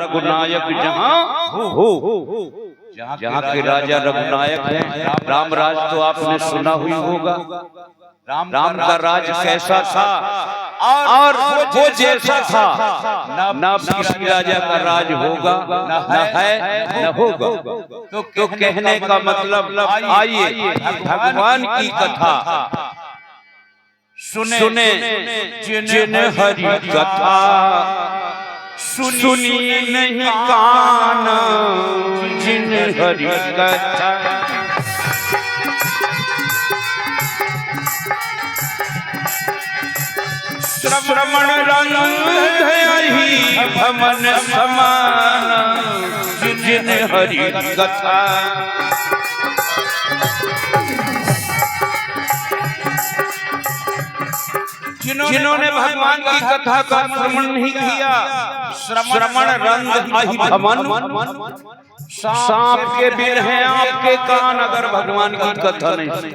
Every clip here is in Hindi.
रघुनायक जहाँ हो। जहाँ के राजा रघुनायक हैं। राम राज तो आपने सुना हुई होगा। राम का राज कैसा था और वो जैसा था न किसी राजा का राज होगा, न है न होगा। तो कहने का मतलब आइए भगवान की कथा सुने जिन हरि कथा सुनी नहीं कान जिन हरि कथा। श्रवण रंग है भवन समान जिन हरि कथा। जिन्होंने भगवान की कथा का श्रवण नहीं किया, श्रवण रंग अहि भवन, सांप के बिल हैं आपके कान अगर भगवान की कथा नहीं सुनी।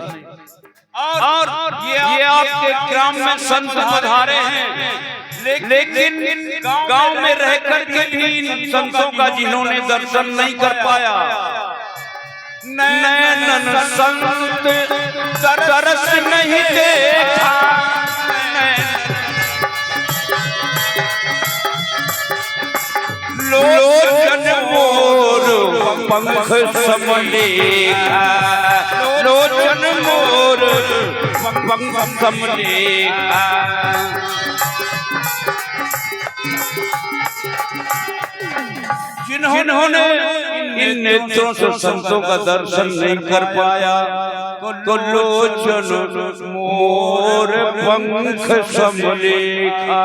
और ये आपके ग्राम में संत पधारे हैं, लेकिन गांव में रह करके भी संतों का जिन्होंने दर्शन नहीं कर पाया। नैनन संत तरस नहीं देखा, लोचन मोर पंख समलेखा, लोचन मोर पंख समलेखा। जिन्होंने इन नेत्रों से संतों का दर्शन नहीं कर पाया, तो लोचन मोर पंख समलेखा।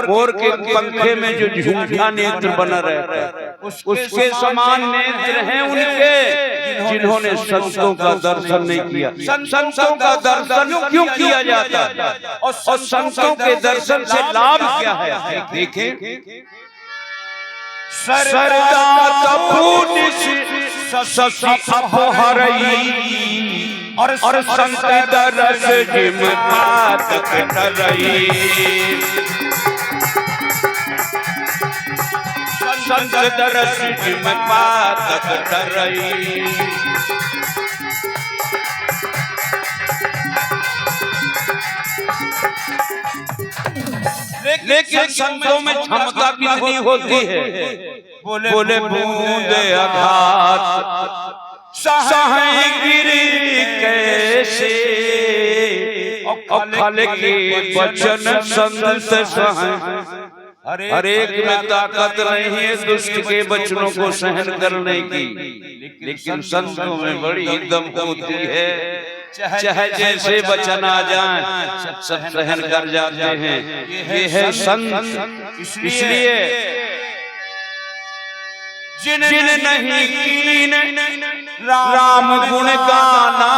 मोर के पंखे में जो झूठा नेत्र बना रहता है, उसके समान नेत्र हैं उनके जिन्होंने संतों का दर्शन नहीं किया। संतों का दर्शन क्यों किया जाता है और संतों के दर्शन से लाभ क्या है? देखें, सरदा तपून शशि अपहरई और संत दरस जिम पातक तरई। संत दरस जिम पातक तरई। लेकिन संतों में क्षमता कितनी होती है? बोले बूंदे आघात सहाय गिरी कैसे, खल के वचन संत सहाय। हर एक में ताकत नहीं है दुष्ट के वचनों को सहन करने की, लेकिन संतों में बड़ी दम होती है। चाहे जैसे वचन आ जाए सब सहन कर जाते हैं। ये है संत। इसलिए जिन नहीं कीन राम गुण गाना,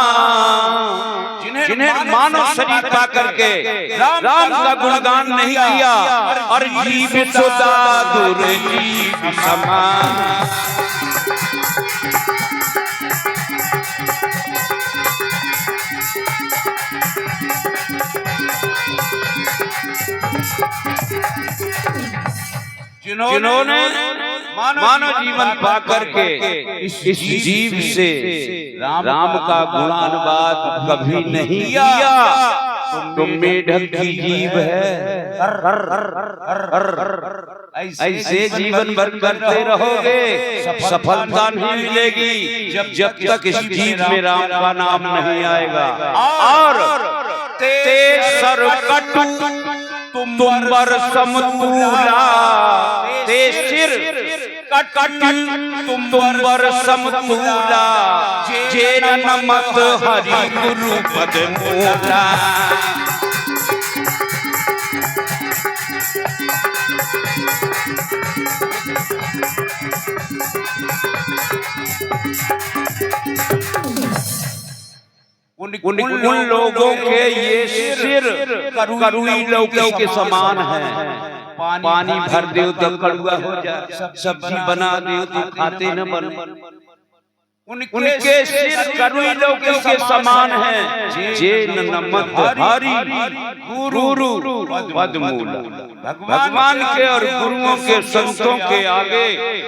जिन्हें मानव शरीर पा करके राम का गुणगान नहीं किया, और जीव सुदा दुर्जीव समान। जिन्होंने मानव जीवन पा करके इस जीव से राम का गुणानुवाद कभी नहीं किया, तुम मेढक की जीव है। ऐसे जीवन भर करते रहोगे, सफलता नहीं मिलेगी जब तक इस जीव में राम का नाम नहीं आएगा। और ते सर कटु तुम्बर समतूला, ते सिर कट तुम्बर समतूला, जेन नमत हरि गुरु पद मूला। उन लोगों के ये सिर करुई लौकी के समान है। पानी भर दो तो कड़ुआ हो जाए, सब्जी बना दो तो खाते न बने। उनके सिर करुई लौकी के समान है, जेन नमक हरी गुरु पद्मूला। भगवान के और गुरुओं के संतों के आगे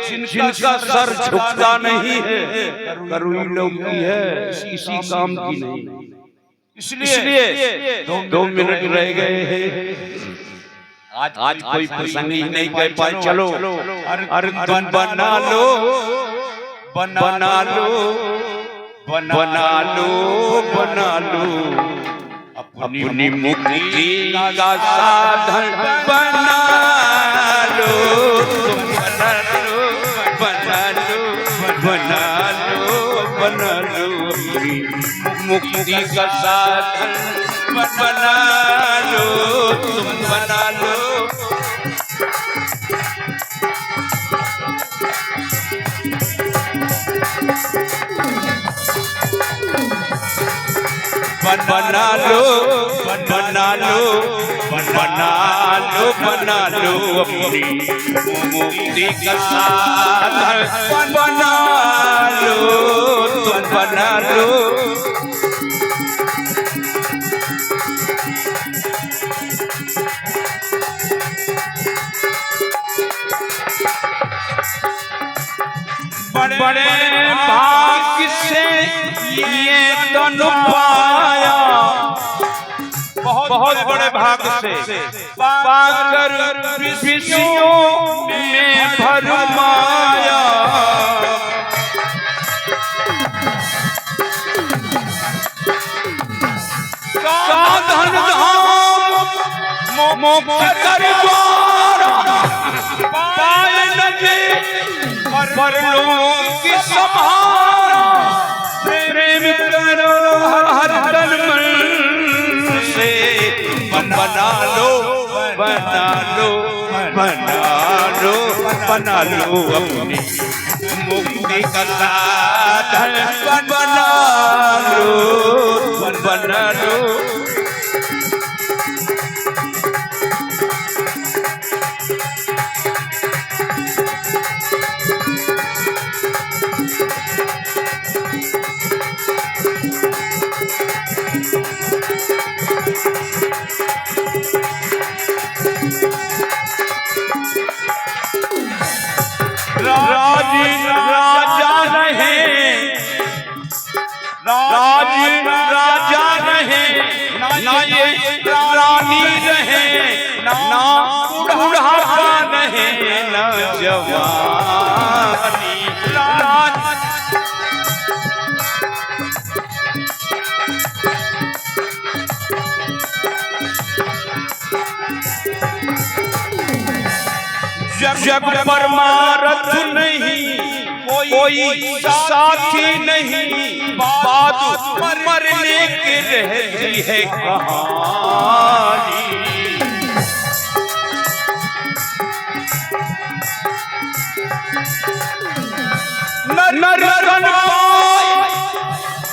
जिनका सर झुकता नहीं है, करुई लौकी है, किसी काम की नहीं। इसलिए 2 मिनट रह गए हैं, आज कोई प्रसंग ही नहीं कह पाए। चलो अरे तुम बना लो बना लो बना लो बना लो अपनी मुक्ति का साधन बना लो। तुम बना लो बना लो बना लो बना लो अपनी मुक्ति का साधन बना लो। तुम बना लो बना लो बना लो बना लो बना लो अपनी मुक्ति का साधन बना लो। तुम बना लो बड़े भाग्य से ये तन पाया, बहुत बड़े भाग्य से पाकर विषयों में भरमाया। साधन धाम मोक्ष दरबार पाए लगे परलोक की संभारा। प्रेम करो हर तन मन से, बना लो बना लो बना लो बना लो अपनी मुक्ति का साधन बना लो बना लो। राजा रहे ना ये रानी रहे ना बुढ़ापा रहे ना जवानी। जब परमारथ नहीं कोई साथी नहीं, बात मरने की रहती है कहानी। नर तन पाए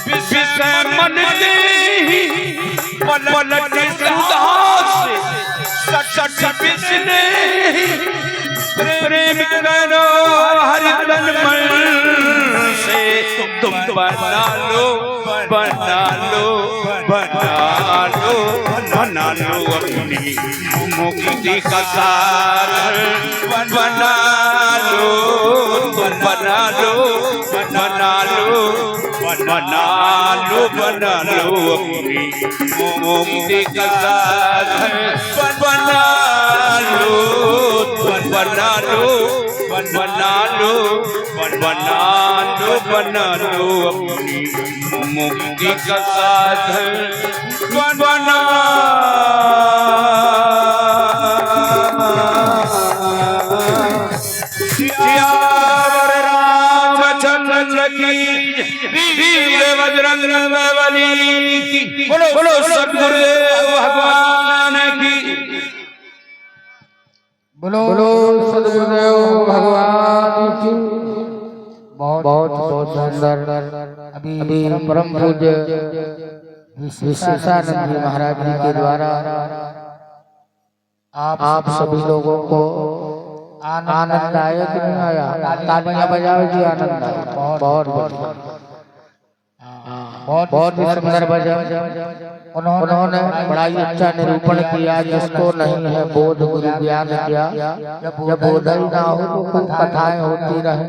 विषय मन देहि, पलट सुधास सच बिसने। प्रेम करो हरि तन मन से, तुम बना लो बना लो बना लो बना लो अपनी मुक्ति का साधन बना लो। तुम बना लो बना लो बना लो बना लो अपनी मुक्ति का साधन बना लो। तुम बना लो बना लो बना लो बना लो अपनी मुक्ति का साधन बना। सियावर रामचंद्र की, वीर बजरंग बली की, बोलो सद्गुरुदेव भगवान की, बोलो सद्गुरुदेव भगवान की। बहुत सुंदर अभी परम पूज्य विशेषानंद जी महाराज जी के द्वारा आप सभी लोगों को आनंद आया कि नहीं आया? तालियां बजाओ जी, आनंद आया। बहुत बहुत ही सुंदर भजन उन्होंने बड़ा ही अच्छा निरूपण किया। जिसको नहीं है बोध गुरु ज्ञान किया, जब बोध ही ना हो तो खूब कथाएं होती रहे,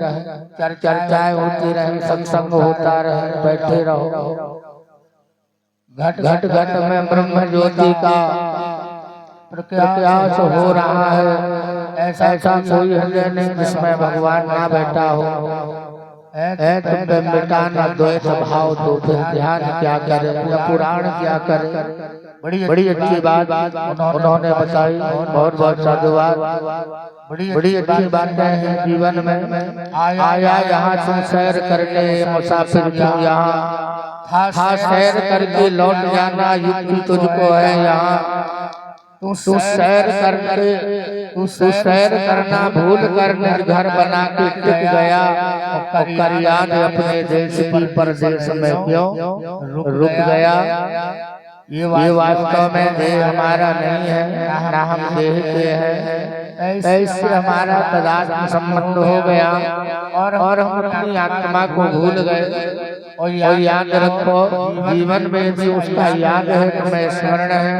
चर्चाएं होती रहे, सत्संग होता रहे, बैठे रहो। घट घट घट में ब्रह्म ज्योति का प्रकाश हो रहा है। ऐसा कोई हृदय नहीं जिसमें भगवान ना बैठा हो। तुम मिटाना द्वैत भाव तो फिर ध्यान क्या करे या पुराण क्या करे। बड़ी अच्छी बात उन्होंने बताई। बहुत बहुत साधुवाद। बड़ी अच्छी बातें हैं जीवन में। आया यहाँ से सैर करने मुसाफिर क्यों यहाँ था सैर करके लौट जाना युक्ति तुझको है यहाँ। तू सैर करना भूल कर घर बना के टिक गया और कर याद अपने देश की परदेश में क्यों रुक गया। ये वास्तव में देह हमारा नहीं है, ना हम देह के हैं। ऐसे हमारा तदात्म संबंध हो गया और हम अपनी आत्मा को भूल गए। और याद रखो जीवन में भी उसका याद है तुम्हें स्मरण है,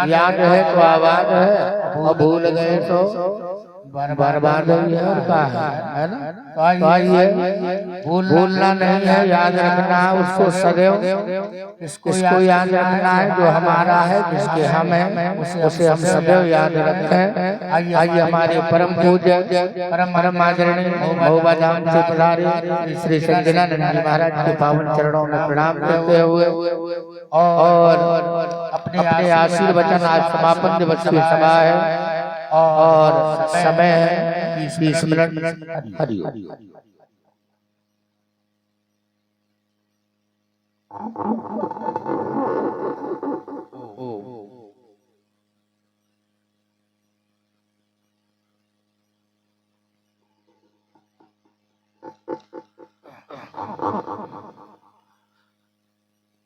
याद है तो आवाज है, और भूल गए तो बर्बाद ही है। और कहा है ना, तो आइए भूलना नहीं है, याद रखना है उसको सदैव। इसको याद रखना है जो हमारा है, जिसके हम हैं उसे हम सदैव याद रखें। आइए हमारे परम पूज्य परम आदरणीय महोबा धाम से पधारे श्री संजनानंद जी महाराज के पावन चरणों में प्रणाम करते हुए और अपने आशीर्वचन आज समापन दिवस की सभा है और समय है 20 मिनट। हरिओम।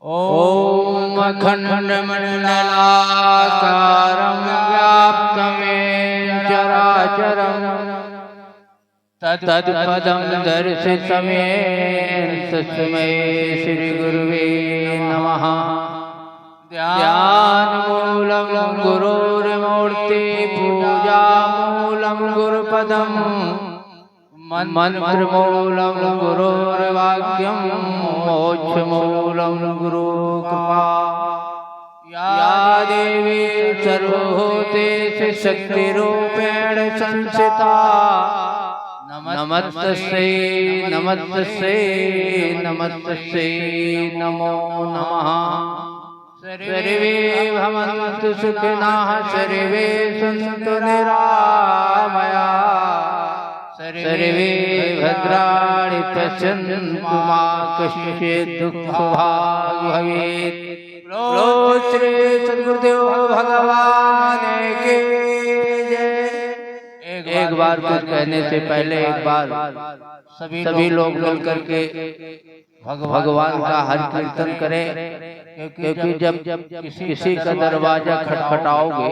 ओम अखंड मंडलाकारं व्याप्तमेन चराचरं तत्पदं दर्शितमेन तस्मै श्री गुरुवे नमः। ध्यानमूलं गुरुर्मूर्ति पूजामूलं गुरुपदम् मंत्रमूलं गुरुर्वाक्यं मोक्षमूलं गुरुकृपा। या देवी सर्वभूतेषु शक्तिरूपेण संस्थिता नमस्तस्यै नमस्तस्यै नमस्तस्यै नमो नमः। सर्वे भवन्तु सुखिनः सर्वे सन्तु निरामया सर्वे भद्राणि पश्यन्तु मा कश्चित् दुःखभाग् भवेत्। बोलो श्री सद्गुरुदेव भगवान की जय। एक बार कुछ कहने से पहले एक बार सभी लोग मिल करके भगवान का हरि कीर्तन करें, क्योंकि जब किसी का दरवाजा खटखटाओगे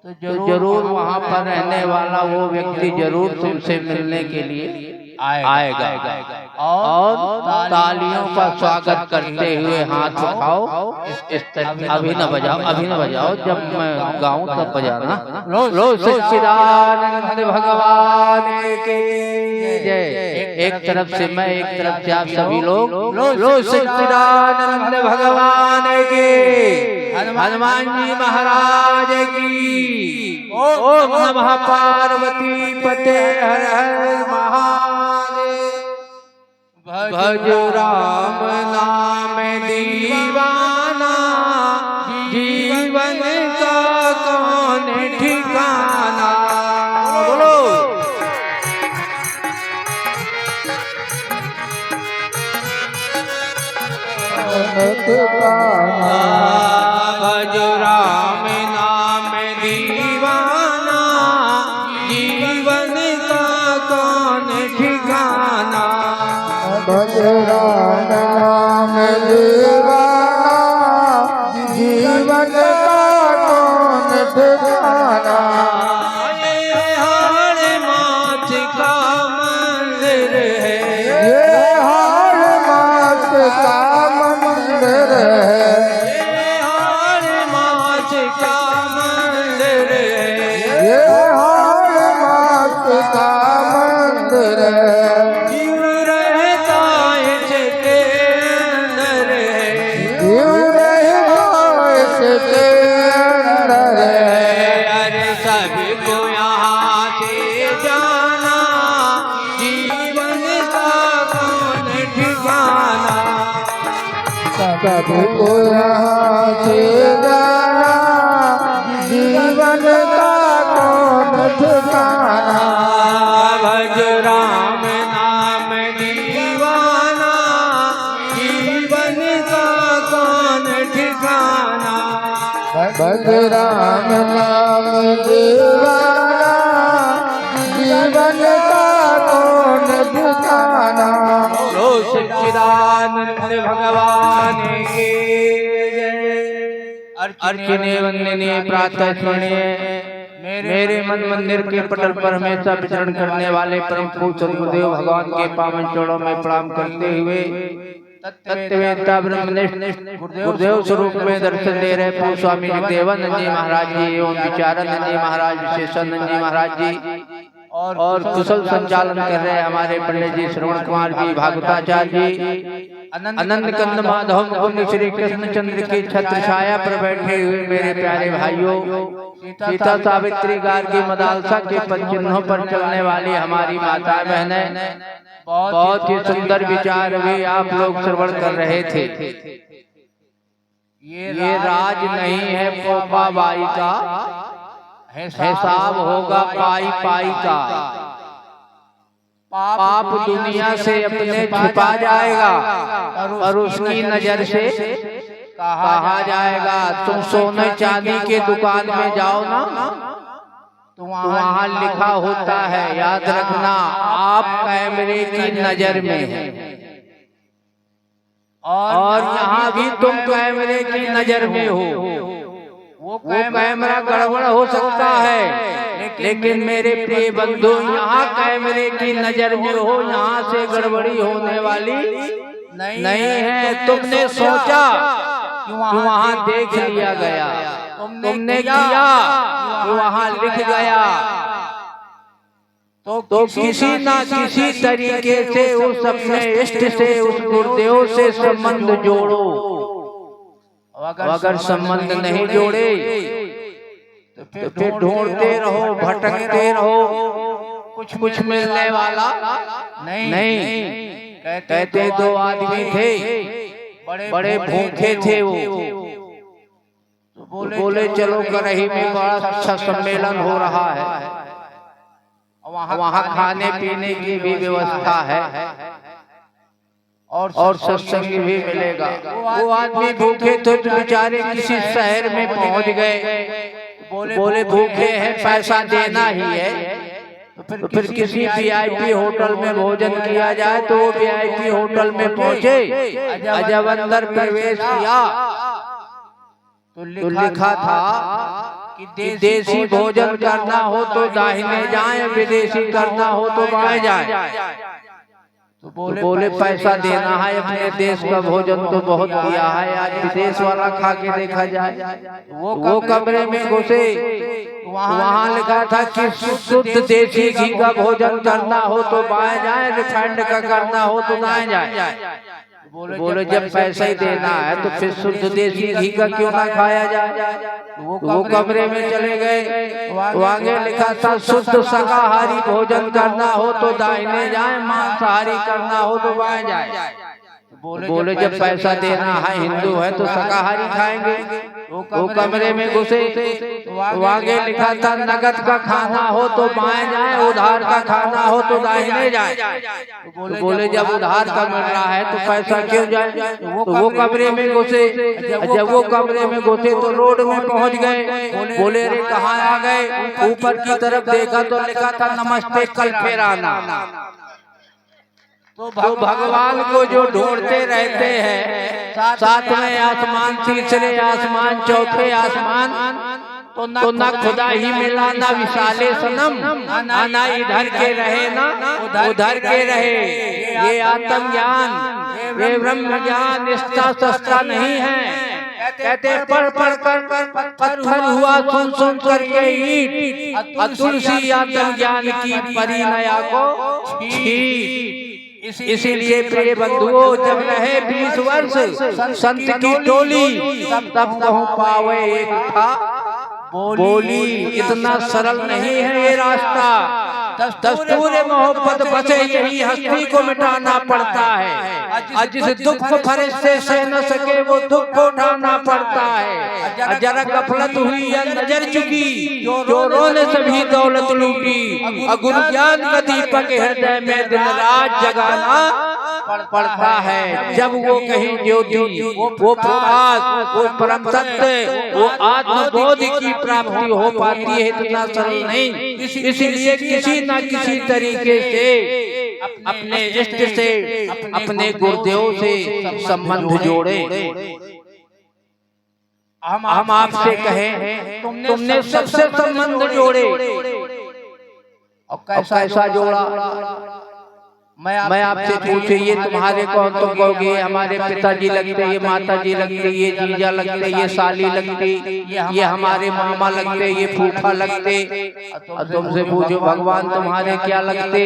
तो जरूर वहाँ पर रहने वाला वो व्यक्ति जरूर तुमसे मिलने के लिए आएगा। और तालियों का स्वागत करते हुए हाथ उठाओ। इस तरह अभी न बजाओ, जब मैं गाऊं तब बजाना। लो सच्चिदानंद भगवान की जय। एक तरफ से मैं, एक तरफ से आप सभी लोग लो सच्चिदानंद भगवान की, हनुमान जी महाराज की। ओम नमः पार्वती पते हर हर महादेव। भज राम नाम दीवाना जीवन का कौन ठिकाना। बोलो भज राम नाम दीवाना जीवन का कौन ठिकाना। भज राम नाम दीवाना जीवन का कौन ठिकाना। हार माथ का मंदिर है, ये हार माथ का जीव रहता इसके अंदर जीव रहता इसके अंदर अरे सभी को यहाँ से जाना जीवन का कौन ठिकाना सभी को यहाँ से जाना जीवन का कौन ठिकाना भज राम नाम दीवाना जीवन का कौन ठिकाना भज राम नाम दीवाना जीवन का कौन ठिकाना लो सच्चिदानंद भगवान के अर्चने वंदनीय प्रातः स्मरणीय मेरे मन मंदिर के पटल पर हमेशा विचरण करने वाले परम पूज्य सद्गुरुदेव भगवान के पावन चरणों में प्रणाम करते हुए तत्ववेत्ता ब्रह्मनिष्ठ गुरुदेव स्वरूप में दर्शन दे रहे पूज्य स्वामी जगदेवानंद जी महाराज जी एवं विचारानंद जी महाराज विशेषानंद जी महाराज जी और कुशल संचालन कर रहे हमारे पंडित जी श्रवण कुमार जी भागवताचार्य जी अनंत कंद माधव मुकुंद श्री कृष्ण चंद्र की छत्र छाया पर बैठे हुए मेरे प्यारे भाइयों सीता सावित्री गार्गी मदालसा के पद चिन्हों पर चलने वाली हमारी माता बहनें बहुत ही सुंदर विचार भी आप लोग श्रवण कर रहे थे। ये राज नहीं है पोपा बाई का, हिसाब होगा पाई पाई का। पाप दुनिया से अपने छिपा जाएगा और उसकी नजर से कहा जाएगा। तुम सोने चांदी के दुकान में जाओ ना तो वहाँ लिखा होता है, याद रखना आप कैमरे की नजर में हैं और यहाँ भी तुम कैमरे की नजर में हो। वो कैमरा गड़बड़ हो सकता है लेकिन मेरे प्रिय बंधु यहाँ कैमरे की नजर में हो, यहाँ से गड़बड़ी होने वाली नहीं है। तुमने सोचा कि वहाँ देख लिया गया, तुमने किया कि वहाँ लिख गया, तो किसी ना किसी तरीके से उस अपने इष्ट से उस गुरुदेव से संबंध जोड़ो। अगर संबंध नहीं जोड़े तो फिर ढूंढते रहो, भटकते रहो, कुछ मिलने वाला नहीं। कहते दो आदमी थे, बड़े भूखे थे वो, तो बोले चलो करही में बड़ा अच्छा सम्मेलन हो रहा है, वहाँ खाने पीने की भी व्यवस्था है और सत्संग भी मिलेगा। वो आदमी भूखे थे तो बेचारे किसी शहर में पहुँच गए। बोले भूखे हैं, पैसा देना ही है, तो फिर किसी वीआईपी होटल में भोजन किया जाए। तो वो वीआईपी होटल में पहुँचे, जब अंदर प्रवेश किया तो लिखा था कि देसी भोजन करना हो तो दाहिने जाएं, विदेशी करना हो तो बाएं जाएं। तो बोले पैसा देना है, अपने देश का भोजन तो बहुत किया है, आज विदेश वाला खा के देखा जाए। वो कमरे में घुसे, वहाँ लिखा था कि शुद्ध देसी घी का भोजन करना हो तो बाएं जाए, रिफाइंड का करना हो तो दाएं जाए। बोले जब पैसा ही देना है तो फिर शुद्ध देसी घी का क्यों ना खाया जाए। वो कमरे में चले गए, आगे लिखा था शुद्ध शाकाहारी भोजन करना हो तो दाहिने जाए, मांसाहारी करना हो तो बाएं जाए। बोले जब पैसा देना है, हिंदू है तो शाकाहारी खाएंगे। वो कमरे में घुसे, आगे लिखा था नगद का खाना हो तो बाएं जाए, उधार का खाना हो तो दाहिने जाए। बोले जब उधार का मिल रहा है तो पैसा क्यों जाए। तो वो कमरे में घुसे, जब वो कमरे में घुसे तो रोड में पहुंच गए। बोले रे कहाँ आ गए। ऊपर की तरफ देखा तो लिखा था नमस्ते कल फिर आना। तो भगवान को जो ढूंढते रहते हैं, सातवें आसमान, तीसरे आसमान, चौथे आसमान, तो ना खुदा ही मिला ना विशाले सनम, ना इधर के रहे ना उधर के रहे। ये आत्म ज्ञान, ये ब्रह्म ज्ञान इसका सस्ता नहीं है। कहते पढ़ पढ़ कर पत्थर हुआ सुन सुन करके ईट, तुलसी आत्म ज्ञान की परी नया को छीट। इसीलिए प्रिय बंधुओं, जब रहे 20 वर्ष संत की टोली, तब कहूँ पावे एक था बोली। इतना सरल नहीं है ये रास्ता, दस्तूर मोहब्बत बसे यही हस्ती को मिटाना पड़ता है। जिस दुख को फरिश्ते सह न सके वो दुख को उठाना पड़ता है। जरा गफलत हुई या नजर चुकी, चोरों ने सभी दौलत लूटी। गुरु ज्ञान का दीपक हृदय में दिन रात जगाना पड़ता है। जब वो कहीं ज्योति, वो प्रकाश, वो परम सत्य, वो आत्मबोध की प्राप्ति हो पाती है। इतना सरल नहीं, इसलिए किसी न किसी तरीके से अपने इष्ट से, अपने गुरुदेव से संबंध जोड़े। हम आपसे कहें, तुमने सबसे संबंध जोड़े और कैसा जोड़ा? मैं आपसे पूछे, ये तुम्हारे कौन? तुम कहोगे हमारे पिताजी लगते, ये माताजी लगते, ये जीजा लगते, ये साली लगती, ये हमारे मामा लगते, ये फूफा लगते। और तुमसे पूछो भगवान तुम्हारे क्या लगते,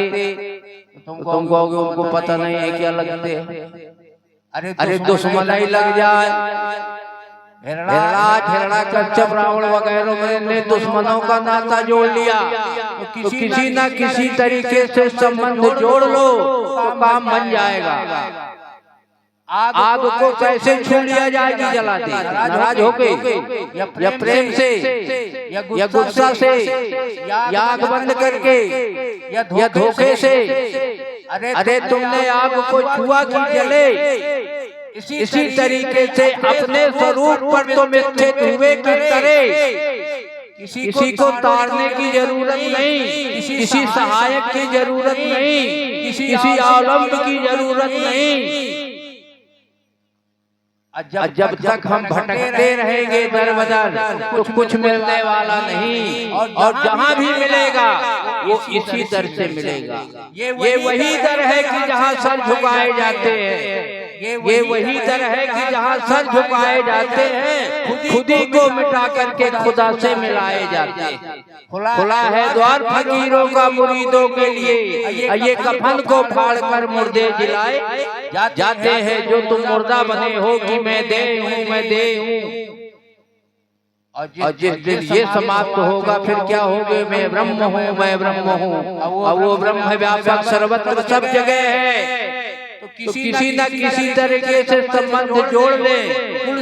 तुम कहोगे उनको पता नहीं है क्या लगते। अरे दुश्मन ही लग जाए। हिरणा कच्छप रावण वगैरह ने दुश्मनों का नाता जोड़ लिया, तो किसी न किसी तरीके से संबंध जोड़ लो तो काम बन जाएगा। आग को कैसे छू लिया जाएगी जलाते? नाराज होके या प्रेम से या गुस्सा से या आग बंद करके या धोखे से? अरे तुमने आग को छुआ कि जले। इसी तरीके से अपने स्वरूप पर तुम स्थित हुए कि तरह। किसी को तारने की जरूरत नहीं, किसी सहायक की जरूरत नहीं, किसी अवलंब की जरूरत नहीं। जब तक हम भटकते रहेंगे दर बदर, तो कुछ मिलने वाला नहीं। और जहाँ भी मिलेगा वो इसी दर से मिलेगा। ये वही दर है कि जहाँ सर झुकाए जाते हैं। ये वही दर है कि जहाँ सर झुकाए जाते हैं, खुदी को मिटा करके खुदा से मिलाए जाते हैं। खुला है द्वार फकीरों का मुरीदों के लिए। ये कफन को फाड़ कर मुर्दे जिलाए जाते हैं। जो तुम मुर्दा बने हो कि मैं दे हूँ, मैं दे हूँ। और जिस दिन ये समाप्त होगा फिर क्या होगे? मैं ब्रह्म हूँ, मैं ब्रह्म हूँ। और वो ब्रह्म व्यापक सर्वत्र सब जगह है। तो किसी न किसी तरीके से संबंध जोड़ ले।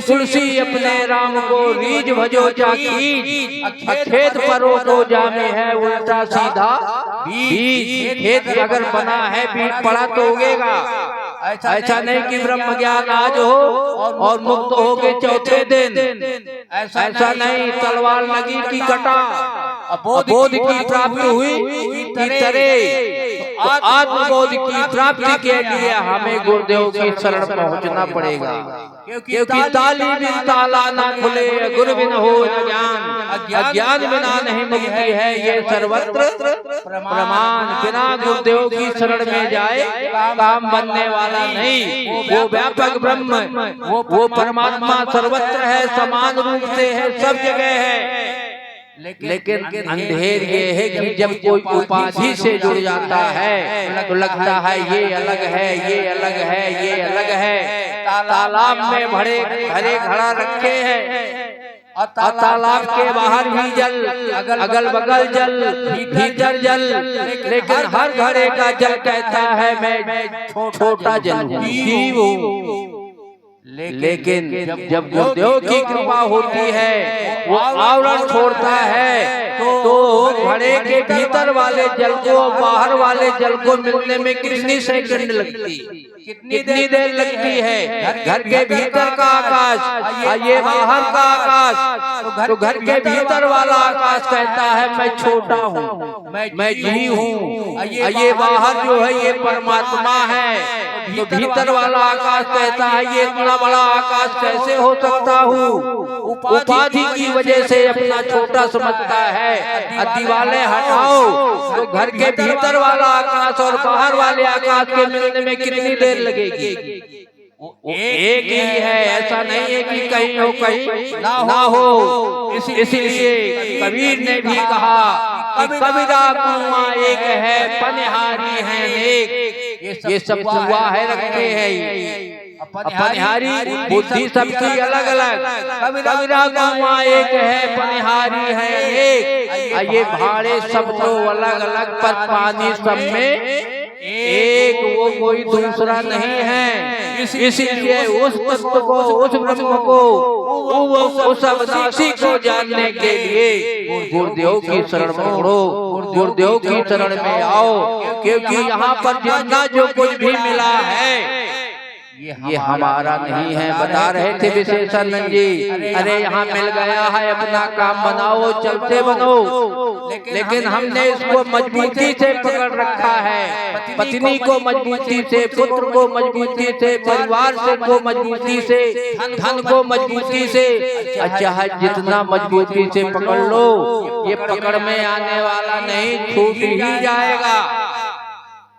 तुलसी अपने राम को रीझ भजो चाखीज, खेत परो तो जामे है उल्टा सीधा बीज। खेत अगर बना है बीज पड़ा तो उगेगा। ऐसा नहीं कि ब्रह्म ज्ञान आज हो और मुक्त हो गए चौथे दिन। ऐसा नहीं, तलवार लगी की कटा, बोध की प्राप्ति हुई की तरह। आत्मबोध की प्राप्ति के लिए हमें गुरुदेव की शरण पहुंचना पड़ेगा। क्योंकि ताली बिन ताला ना खुले, गुरु बिन हो न ज्ञान, अज्ञान बिना नहीं मुक्ति है ये सर्वत्र प्रमाण। बिना गुरुदेव की शरण में जाए काम बनने वाला नहीं। वो व्यापक ब्रह्म, वो परमात्मा सर्वत्र है, समान रूप से है, सब जगह है। लेकिन अंधेर ये है कि जब कोई उपाधि से जुड़ जाता है तो लगता है ये अलग है, ये अलग है, ये अलग है। तालाब में भरे घड़ा रखे हैं और तालाब के बाहर भी जल, अगल बगल जल, भीतर जल। लेकिन हर घड़े का जल कहता है मैं छोटा जल हूँ। लेकिन जब गुरुदेव की कृपा होती है, वो आवरण छोड़ता है, तो घड़े के भीतर वाले जल को बाहर वाले जल को मिलने में कितनी सेकंड लगती, कितनी देर लगती है। घर के भीतर का आकाश, ये बाहर का आकाश। तो घर के भीतर वाला आकाश कहता है मैं छोटा हूँ, मैं जी हूँ। ये बाहर जो है ये परमात्मा है। तो भीतर वाला आकाश कहता है ये इतना बड़ा आकाश कैसे हो सकता हूँ। उपाधि की वजह से अपना छोटा समझता है। दीवारें हटाओ तो घर के भीतर वाला आकाश और बाहर वाले आकाश के मिलने में कितनी देर लगेगी। वो एक ही है, ऐसा नहीं है कि कहीं हो कहीं ना हो। इसलिए कबीर ने भी कहा कि कबीरा कुआं एक है, पनिहारी है नेक। ये सब हुआ है रखे हैं पनिहारी, बुद्धि सबकी अलग अलग। कबीरा कुआं एक है, पनिहारी है एक। ये भाड़े सब तो अलग अलग, पर पानी सब में एक, वो कोई दूसरा नहीं है। इसीलिए उस तत्व को, उस ब्रह्म को, उस अविनाशी को जानने के लिए गुरुदेव की शरण पकड़ो, गुरुदेव की शरण में आओ। क्योंकि यहाँ पर जितना जो कुछ भी मिला है ये हमारा नहीं है। बता रहे थे विशेषानंद जी, अरे यहाँ मिल गया है, अपना काम बनाओ, चलते बनो। लेकिन हमने इसको मजबूती से पकड़ रखा है, पत्नी को मजबूती से, पुत्र को मजबूती से, परिवार से को मजबूती से, धन को मजबूती से। अच्छा, जितना मजबूती से पकड़ लो, ये पकड़ में आने वाला नहीं, छूट ही जाएगा।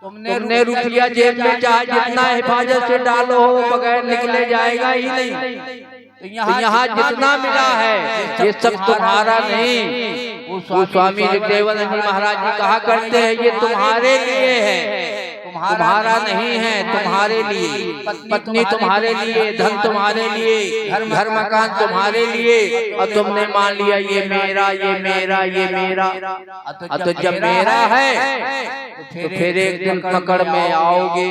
तुमने रुपया जेब में चाहे जितना हिफाजत से डालो हो, बगैर निकले जाएगा ही नहीं। तो यहाँ जितना मिला है ये सब तुम्हारा नहीं। वो स्वामी जगदेवानंद जी महाराज जी कहा करते हैं, ये तुम्हारे लिए है, तुम्हारा नहीं है, तुम्हारे लिए। पत्नी तुम्हारे लिए, धन तुम्हारे लिए, घर मकान तुम्हारे लिए, और तुमने मान लिया ये मेरा, ये मेरा, ये मेरा। तो जब मेरा है तो फिर एक दिन पकड़ में आओगे,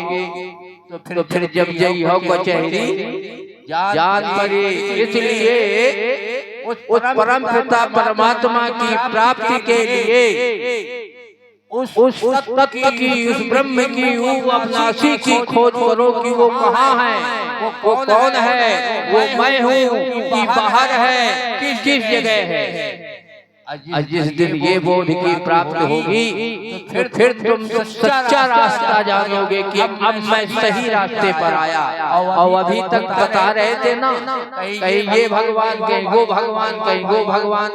तो फिर जब जई हो कचहरी जान पड़े। इसलिए उस परम पिता परमात्मा की प्राप्ति के लिए उस तत्व की, उस ब्रह्म की, वो अविनाशी की खोज करो कि वो कहाँ है, वो कौन है, वो मैं हूँ कि बाहर है, किस जगह है। जिस दिन ये बोध की प्राप्ति होगी तो फिर तुम सच्चा रास्ता जानोगे कि अब मैं सही रास्ते पर आया। और अभी तक बता रहे थे ना, कहीं ये भगवान, कहीं वो भगवान, कहीं वो भगवान।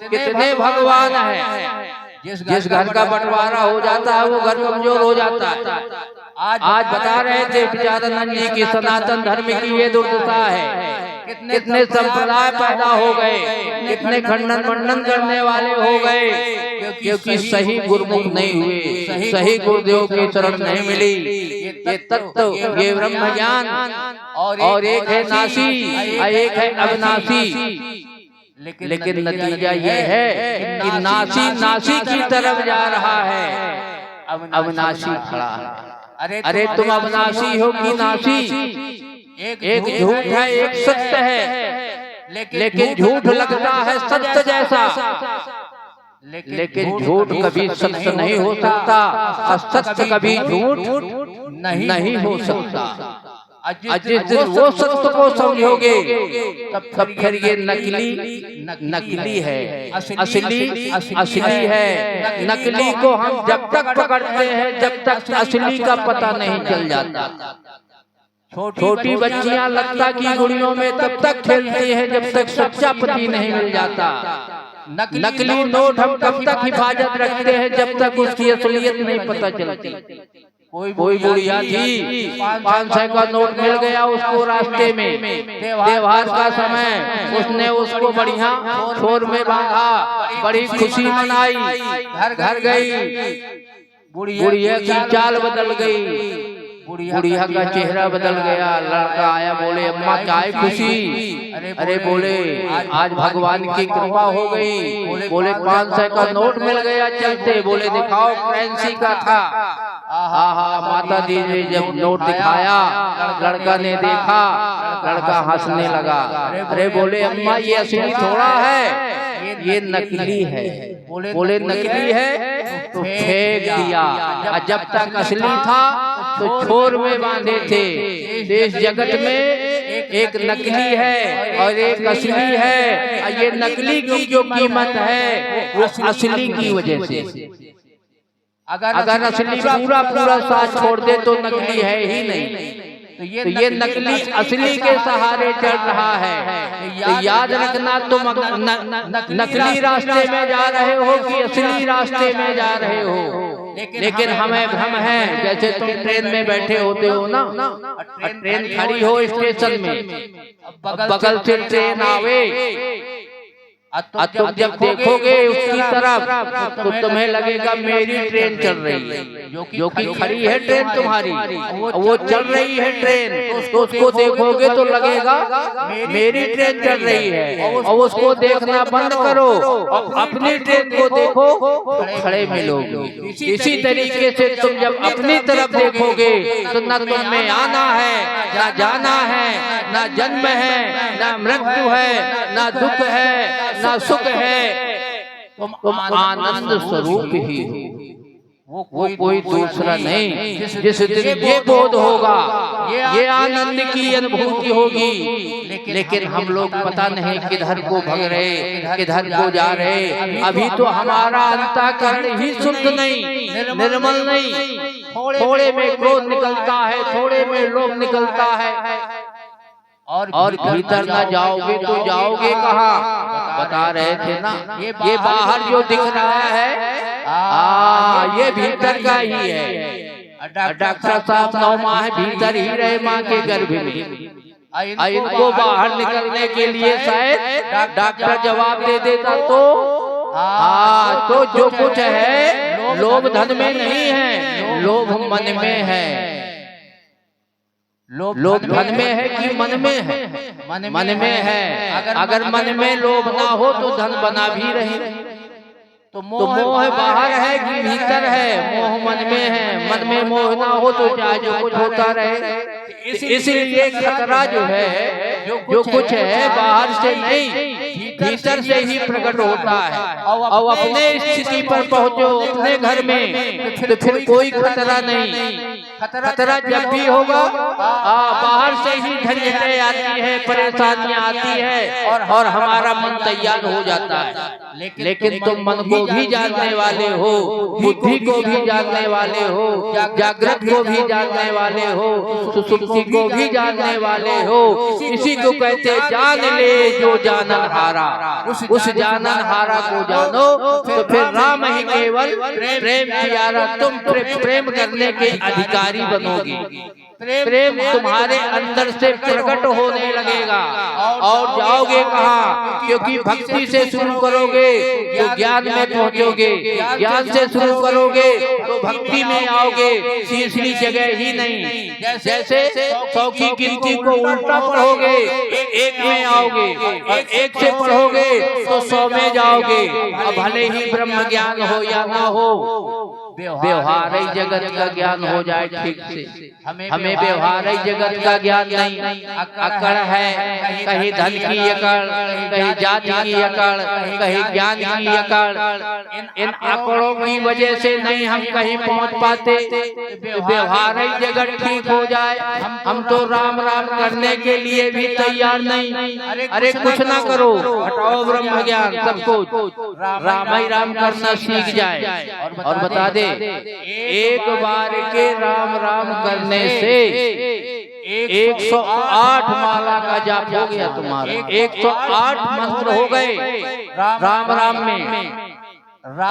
कितने भगवान है। जिस घर का बंटवारा हो जाता है वो घर कमजोर हो जाता है। आज बता रहे थे विचारानंद जी की सनातन धर्म की ये दुर्दशा है। कितने संप्रदाय पैदा हो गए, कितने खंडन मंडन करने वाले हो गए, क्योंकि सही गुरुमुख नहीं हुए, सही गुरुदेव की शरण नहीं मिली। ये तत्व, ये ब्रह्म ज्ञान, और एक है नासी, एक है अविनाशी। लेकिन नतीजा ये है कि नासी की तरफ जा रहा है, अविनाशी खड़ा है। अरे तुम अविनाशी हो कि नासी? एक झूठ है, एक सत्य है, लेकिन झूठ लगता है सत्य जैसा। लेकिन झूठ कभी सत्य नहीं हो सकता, और सत्य कभी झूठ नहीं हो सकता। जिस दिन वो सत्य को समझोगे तब फिर ये नकली है, असली है। नकली को हम जब तक पकड़ते हैं, जब तक असली का पता नहीं चल जाता। छोटी बच्चियां लत्ता की गुड़ियों में तब तक खेलती हैं जब तक सच्चा पति नहीं मिल जाता। नकली नोट हम तब तक हिफाजत रखते हैं जब तक उसकी असलियत नहीं पता चलती। कोई बुढ़िया थी, 500 का नोट मिल गया उसको रास्ते में, त्योहार का समय, उसने उसको बढ़िया छोर में बांधा, बड़ी खुशी मनाई, घर गई, बुढ़िया की चाल बदल गई, बुढ़िया का चेहरा बदल गया। लड़का आया, बोले अम्मा क्या है खुशी? अरे बोले आज भगवान की कृपा हो गई। बोले 500 का नोट मिल गया चलते। बोले दिखाओ, करेंसी का था। माता दी ने जब नोट दिखाया, लड़का ने देखा, लड़का हंसने लगा। अरे बोले अम्मा ये असली थोड़ा है, ये नकली है। बोले नकली है तो फेंक दिया। जब तक असली था तो छोर में बांधे थे। इस जगत में एक नकली है और एक असली है। ये नकली की जो कीमत है वो असली की वजह से। अगर असली पूरा साथ छोड़ दे तो नकली है ही नहीं। तो ये नकली असली के सहारे चल रहा है। तो याद रखना, तुम नकली रास्ते में जा रहे हो कि असली रास्ते में जा रहे हो। लेकिन हमें भ्रम है, जैसे तुम ट्रेन में बैठे होते हो ना, ट्रेन खड़ी हो स्टेशन में, बगल से ट्रेन आवे, तुम जब देखोगे उसकी तरफ तो तुम्हें लगेगा मेरी ट्रेन चल रही है, जो कि खड़ी है ट्रेन तुम्हारी, वो चल रही है ट्रेन, तो उसको देखोगे तो लगेगा मेरी ट्रेन चल रही है, और उसको देखना बंद करो, अपनी ट्रेन को देखो, खड़े मिलोगे। इसी तरीके से तुम जब अपनी तरफ देखोगे तो न तुम में आना है, न जाना है, न जन्म है, न मृत्यु है, न दुख है, न सुख है, तुम आनंद स्वरूप ही हो, वो कोई दूसरा नहीं। जिस दिन ये बोध होगा, ये आनंद की अनुभूति होगी, लेकिन हम लोग पता नहीं किधर को भग रहे, किधर को जा रहे। अभी तो हमारा अंतःकरण ही शुद्ध नहीं, निर्मल नहीं, थोड़े में क्रोध निकलता है, थोड़े में लोभ निकलता है, और भीतर ना जाओगे तो जाओगे कहाँ? बता रहे थे ना, ये बाहर जो दिख रहा है ये भीतर का ही है। डॉक्टर साहब 9 माह भीतर ही रहे माँ के गर्भ में, इनको बाहर निकलने के लिए शायद डॉक्टर जवाब दे देता तो जो कुछ है लोभ धन में नहीं है, लोभ मन में है। लोभ धन में है कि मन में है? मन में है। अगर मन में लोभ ना हो तो धन बना भी रहे। तो मोह बाहर है कि भीतर है? मोह मन में है। मन में मोह ना हो तो चाहे जो कुछ होता रहे। इसलिए खतरा जो है, जो कुछ है बाहर से नहीं भीतर से ही प्रकट होता है। और अपने स्थिति पर पहुंचो, अपने घर में, तो फिर कोई खतरा नहीं। खतरा जब भी होगा बाहर से ही झंझटें आती है, परेशानियां आती है, और हमारा मन तैयार हो जाता है। लेकिन तुम मन को भी जानने वाले हो, बुद्धि को भी जानने वाले हो, जागृत को भी जानने वाले हो, सुसुप्ति को भी जानने वाले हो। इसी को कहते जान ले जो जानन हारा। उस जानन हारा को जानो तो फिर राम ही केवल प्रेम प्यारा, तुम प्रेम करने के अधिकारी बनोगे। प्रेम तुम्हारे अंदर से प्रकट होने लगेगा। और जाओगे कहाँ? क्योंकि भक्ति से शुरू करोगे तो ज्ञान में पहुँचोगे, ज्ञान से शुरू करोगे तो भक्ति में आओगे। तीसरी जगह ही नहीं। जैसे 100 की गिनती को उल्टा पढ़ोगे, एक में आओगे, और एक से पढ़ोगे तो 100 में जाओगे। अब भले ही ब्रह्म ज्ञान हो या ना हो, व्यवहारिक जगत का ज्ञान हो जाए ठीक से। हमें व्यवहारिक जगत का ज्ञान नहीं। अकड़ है, कहीं धन की अकड़, कहीं जाति की अकड़, कहीं ज्ञान की अकड़। इन आंकड़ों की वजह से नहीं हम कहीं पहुंच पाते। व्यवहारिक जगत ठीक हो जाए, हम तो राम राम करने के लिए भी तैयार नहीं। अरे कुछ ना करो, हटाओ ब्रह्म ज्ञान, सब कुछ राम ही राम करना सीख जाए। और बता दे, एक बार के राम राम करने से 108 माला का जाप हो गया तुम्हारा। 108 मंत्र हो गए राम राम में।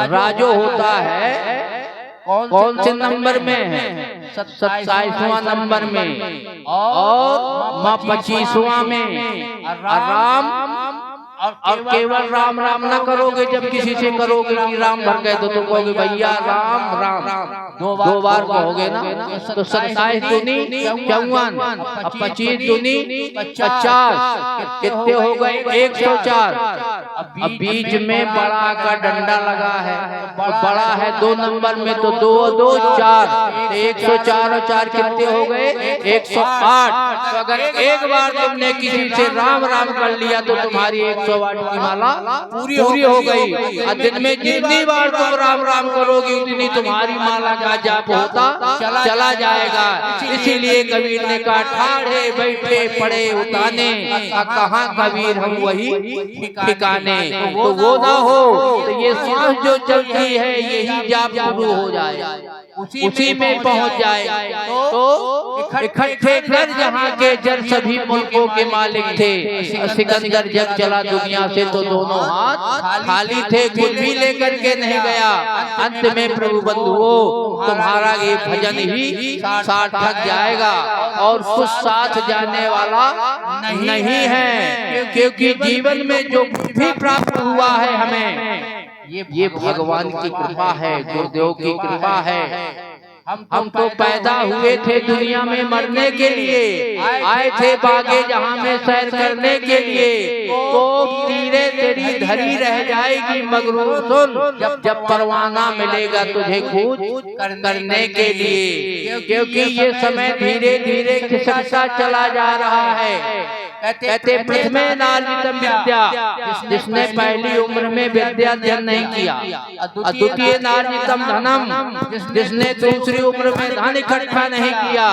राजो होता है कौन से नंबर में है? 27वां नंबर में, और माँ 25वां में। राम और केवल राम राम ना करोगे। जब किसी से करोगे कि राम भर गए तो तुम कहोगे भैया राम राम, 2 बार कहोगे ना, तो 27 दूनी 54, 25 दूनी 50, कितने हो गए? 104। अब बीच में बड़ा का डंडा लगा है, बड़ा है 2 नंबर में, तो 2 2 4, 104 और 4 कितने हो गए? 108। तो अगर एक बार तुमने किसी से राम राम कर लिया तो तुम्हारी 108 की माला पूरी हो गई। और दिन में जितनी बार तुम राम राम करोगे उतनी तुम्हारी माला का जाप होता चला जाएगा। इसीलिए कबीर ने कहा ठाड़े बैठे पड़े उताने, कहाँ कबीर हम वही ठिकाने। तो वो ना हो तो ये सांस जो चलती है यही जाप शुरू हो जाए, उसी में पहुंच जाए। तो इकट्ठे कर जहाँ के जर सभी मुल्कों के मालिक थे। सिकंदर जब चला दुनिया से तो दोनों हाथ खाली थे, कुछ भी लेकर के नहीं गया। अंत में प्रभु बंधुओं तुम्हारा ये भजन ही सार्थक जाएगा और कुछ साथ जाने वाला नहीं है, क्योंकि जीवन में जो भी प्राप्त हुआ है हमें ये भगवान की कृपा है, गुरुदेव की कृपा है। हम तो पैदा हुए थे दुनिया में मरने के लिए, आए थे बागे जहाँ में सैर करने के लिए। तो तीरे तेरी धरी रह जाएगी मगरूर सुन, जब परवाना मिलेगा तुझे कूच करने के लिए। क्योंकि ये समय धीरे धीरे खिसकता चला जा रहा है। कहते प्रथमे नार्जितम विद्या, जिसने पहली उम्र में विद्या अध्ययन नहीं किया। अद्वितीय नार्जितम धनम, जिसने दूसरी उम्र में धन इकट्ठा नहीं किया।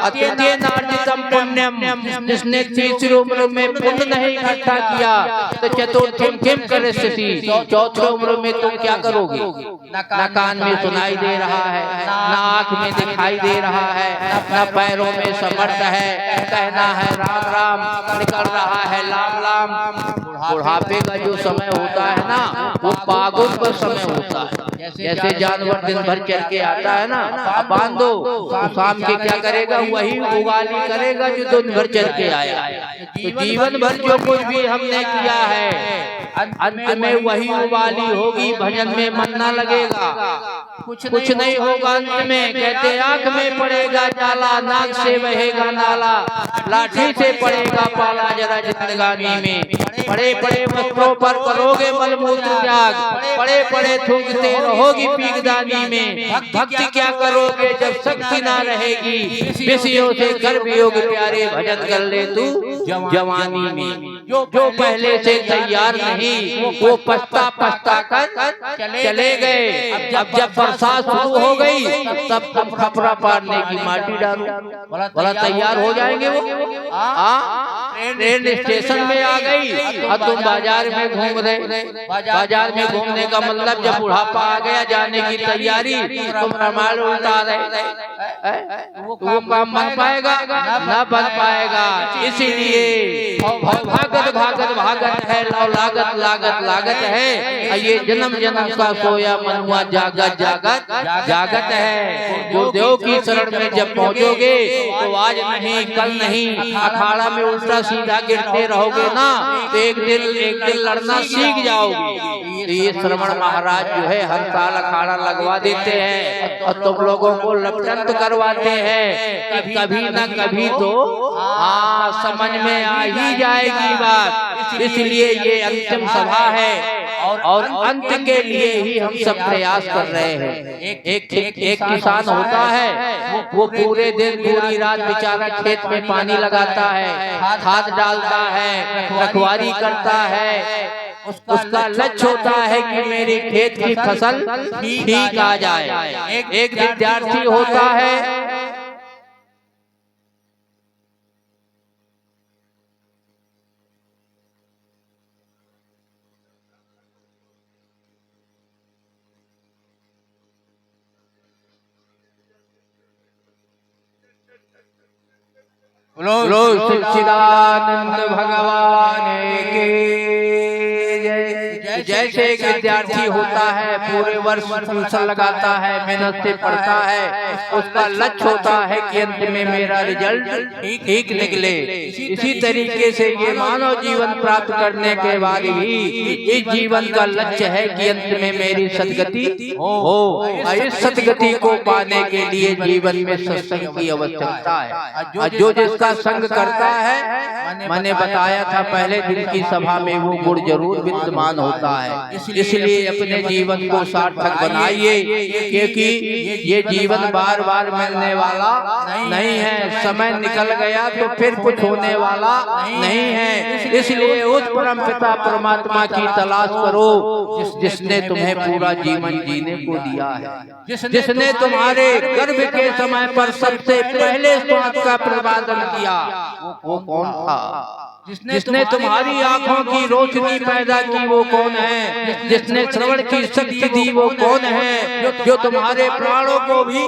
तृतीय नार्जितम पुण्यम, जिसने तीसरी उम्र में पुण्य नहीं इकट्ठा किया। तो चतुर्थम किम करिष्यसि, चौथी उम्र में तुम क्या करोगे? न कान में सुनाई दे रहा है, न आँख में दिखाई दे रहा है, न पैरों में समर्थ है, कहना है राम राम, निकल रहा है लाम लाम। बुढ़ापे का जो समय होता है ना, वो पागुन का समय होता है। जैसे जानवर दिन भर चल के आता है ना, बांध दो, तो शाम के क्या करेगा? वही उगाली करेगा जो दिन भर चल के आया। तो जीवन भर जो कुछ भी हमने किया है, अंत में वही उबाली होगी। भजन में मन न लगेगा, कुछ नहीं होगा अंत में। कहते आंख में पड़ेगा जाला, नाक से बहेगा नाला, लाठी से पड़ेगा पाला जरा जिंदगानी में। पड़े पड़े वस्त्रों पर करोगे मलमूत्र त्याग, पड़े पड़े थूकते रहोगी पीकदानी में। भक्ति क्या करोगे जब शक्ति ना रहेगी? विषयों से कर वियोग प्यारे, भजन कर ले तू जवानी में। जो पहले से तैयार नहीं वो पछता पछता कर चले गए। अब जब बरसात शुरू हो गई तब तुम खपरा पारने की माटी डालो, बोला तैयार हो जाएंगे वो। ट्रेन स्टेशन में आ गई और तुम बाजार में घूम रहे। बाजार में घूमने का मतलब जब बुढ़ापा आ गया, जाने की तैयारी, तुम रामायण उल्टा रहे, वो काम बन पाएगा? न बन पाएगा। इसीलिए भागत भागत भागत है, लो लागत लागत लागत है। ये जन्म जन्म का सोया मन हुआ जागत जागत जागत है। गुरुदेव की शरण में जब पहुँचोगे तो आज नहीं कल नहीं, अखाड़ा में उल्टा सीधा गिरते रहोगे ना, तो एक दिन लड़ना सीख जाओगे। तो ये श्रवण महाराज जो है हर साल अखाड़ा लगवा देते हैं और तुम लोगों को लपटंत करवाते हैं। कभी न कभी तो समझ में आ ही जाएगी बात। इसलिए ये अंतिम सभा है और अंत के लिए ही हम सब प्रयास कर रहे हैं। एक किसान होता है, वो पूरे दिन पूरी रात बेचारा खेत में पानी लगाता है, खाद डालता है, रखवाली करता है। उसका लक्ष्य होता है कि मेरी खेत की फसल ठीक आ जाए। एक विद्यार्थी होता है, बोलो सच्चिदानंद भगवान के जय। जैसे एक विद्यार्थी होता है, पूरे वर्ष फंक्शन लगाता है, मेहनत से पढ़ता है, उसका लक्ष्य होता है कि अंत में मेरा रिजल्ट ठीक निकले। इसी तरीके से ये मानव जीवन प्राप्त करने के बाद ही इस जीवन का लक्ष्य है कि अंत में मेरी सद्गति हो। इस सद्गति को पाने के लिए जीवन में सत्संग की आवश्यकता है। जो जिसका संग करता है, मैंने बताया था पहले दिन की सभा में, वो गुण जरूर विद्यमान होता है। इसलिए अपने जीवन को सार्थक बनाइए, क्योंकि ये जीवन बार बार मिलने वाला नहीं है। समय निकल गया तो फिर कुछ होने वाला नहीं है। इसलिए उस परम पिता परमात्मा की तलाश करो जिसने तुम्हें पूरा जीवन जीने को दिया है, जिसने तुम्हारे गर्भ के समय पर सबसे पहले स्वाद का प्रवादन किया। वो कौन था? जिसने तुम्हारी आंखों की रोशनी पैदा की वो कौन है? जिसने श्रवण की शक्ति दी वो कौन है? जो तुम्हारे प्राणों को भी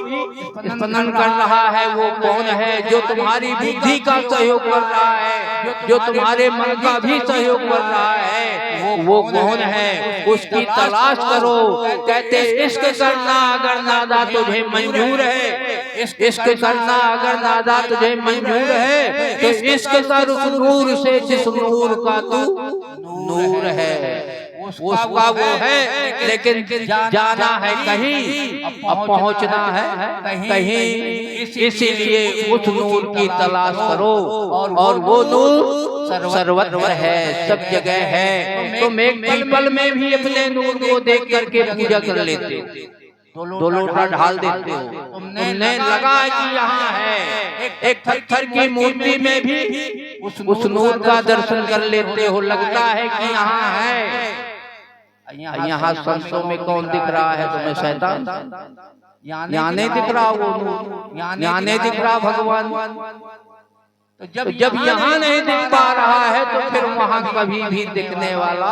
स्पंदन कर रहा है वो कौन है? जो तुम्हारी बुद्धि का सहयोग कर रहा है, जो तुम्हारे मन का भी सहयोग कर रहा है, वो कौन है? उसकी तलाश करो। कहते इश्क करना अगर नादा तुझे मंजूर है, इश्क करना अगर नादा तुझे मंजूर है, तो इश्क कर उस नूर से जिस नूर का तू नूर है। उसका वो है, लेकिन जाना है कहीं, अब पहुंचना है कहीं, इसीलिए उस नूर की तलाश करो। और वो नूर सर्वत्र है, सब जगह है। तुम एक पल में भी अपने नूर को देख करके पूजा कर लेते हो, दो लोटा ढाल देते हो। तुमने लगा कि यहाँ है, एक पत्थर की मूर्ति में भी उस नूर का दर्शन कर लेते हो, लगता है कि यहाँ है। यहाँ संतों में कौन दिख रहा है तुम्हें? शैतान। यहाँ नहीं दिख रहा वो नूर, यहाँ नहीं दिख रहा भगवान। तो जब यहाँ नहीं दिख पा रहा है तो फिर वहाँ कभी भी दिखने वाला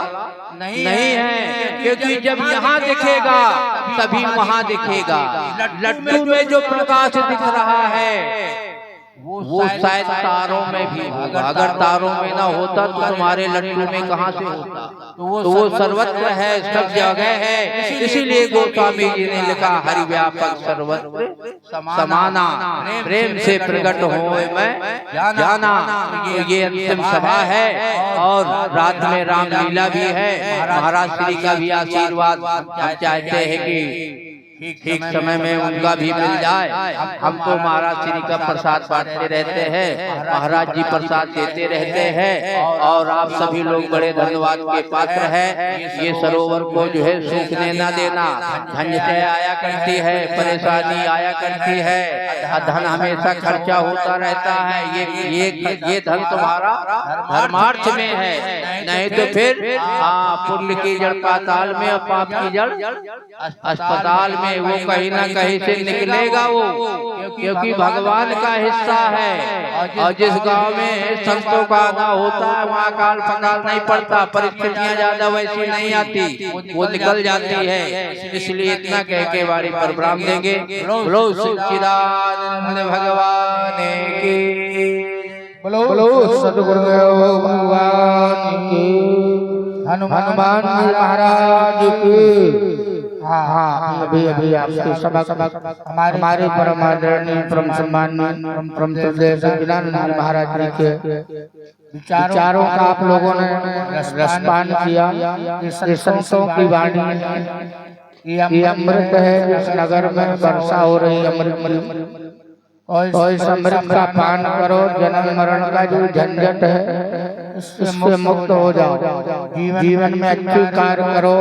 नहीं है, क्योंकि जब यहाँ दिखेगा तभी वहाँ दिखेगा। लड्डू में जो प्रकाश दिख रहा है वो शायद तारों में भी होगा। अगर तारों में ना होता तो तुम्हारे लड्डू में कहाँ से होता? तो वो सर्वत्र है, सब जगह है। इसीलिए गोस्वामी जी ने लिखा, हरि व्यापक सर्वत्र समाना, प्रेम से प्रकट हो मैं जाना। ये अंतिम सभा है और रात में रामलीला भी है। महाराज श्री का भी आशीर्वाद हम चाहते हैं कि ठीक समय में उनका भी मिल जाए। हम तो महाराज श्री का प्रसाद बांटते रहते हैं, महाराज जी प्रसाद देते रहते हैं, और आप सभी लोग बड़े धन्यवाद के पात्र हैं। ये सरोवर को जो है सूखने न देना। झंझटें आया करती है, परेशानी आया करती है, धन हमेशा खर्चा होता रहता है। ये धन तुम्हारा धर्मार्थ में है, नहीं तो फिर पुण्य की जड़ पाताल में और पाप की जड़ अस्पताल में। वो कहीं ना कहीं से निकलेगा वो, क्योंकि भगवान का हिस्सा है। और जिस गांव में संतों का आना होता है वहाँ काल फकाल नहीं पड़ता, परिस्थितियाँ ज्यादा वैसी नहीं आती, वो निकल जाती है। इसलिए इतना कह के वाणी पर विराम देंगे। बोलो सच्चिदानंद भगवान की, बोलो सद्गुरुदेव भगवान की, हनुमान जी महाराज की। हाँ, अभी आपकी सभा हमारे परम आदरणीय परम सम्माननीय परम श्रद्धेय सच्चिदानंद महाराज जी के विचारों का आप लोगों ने रसपान किया। ये संतों की वाणी, ये अमृत है। इस नगर में वर्षा हो रही अमृत, और इस अमृत का पान करो। जन्म मरण का जो झंझट है इससे मुक्त हो जाओ। जीवन में अच्छे कार्य करो,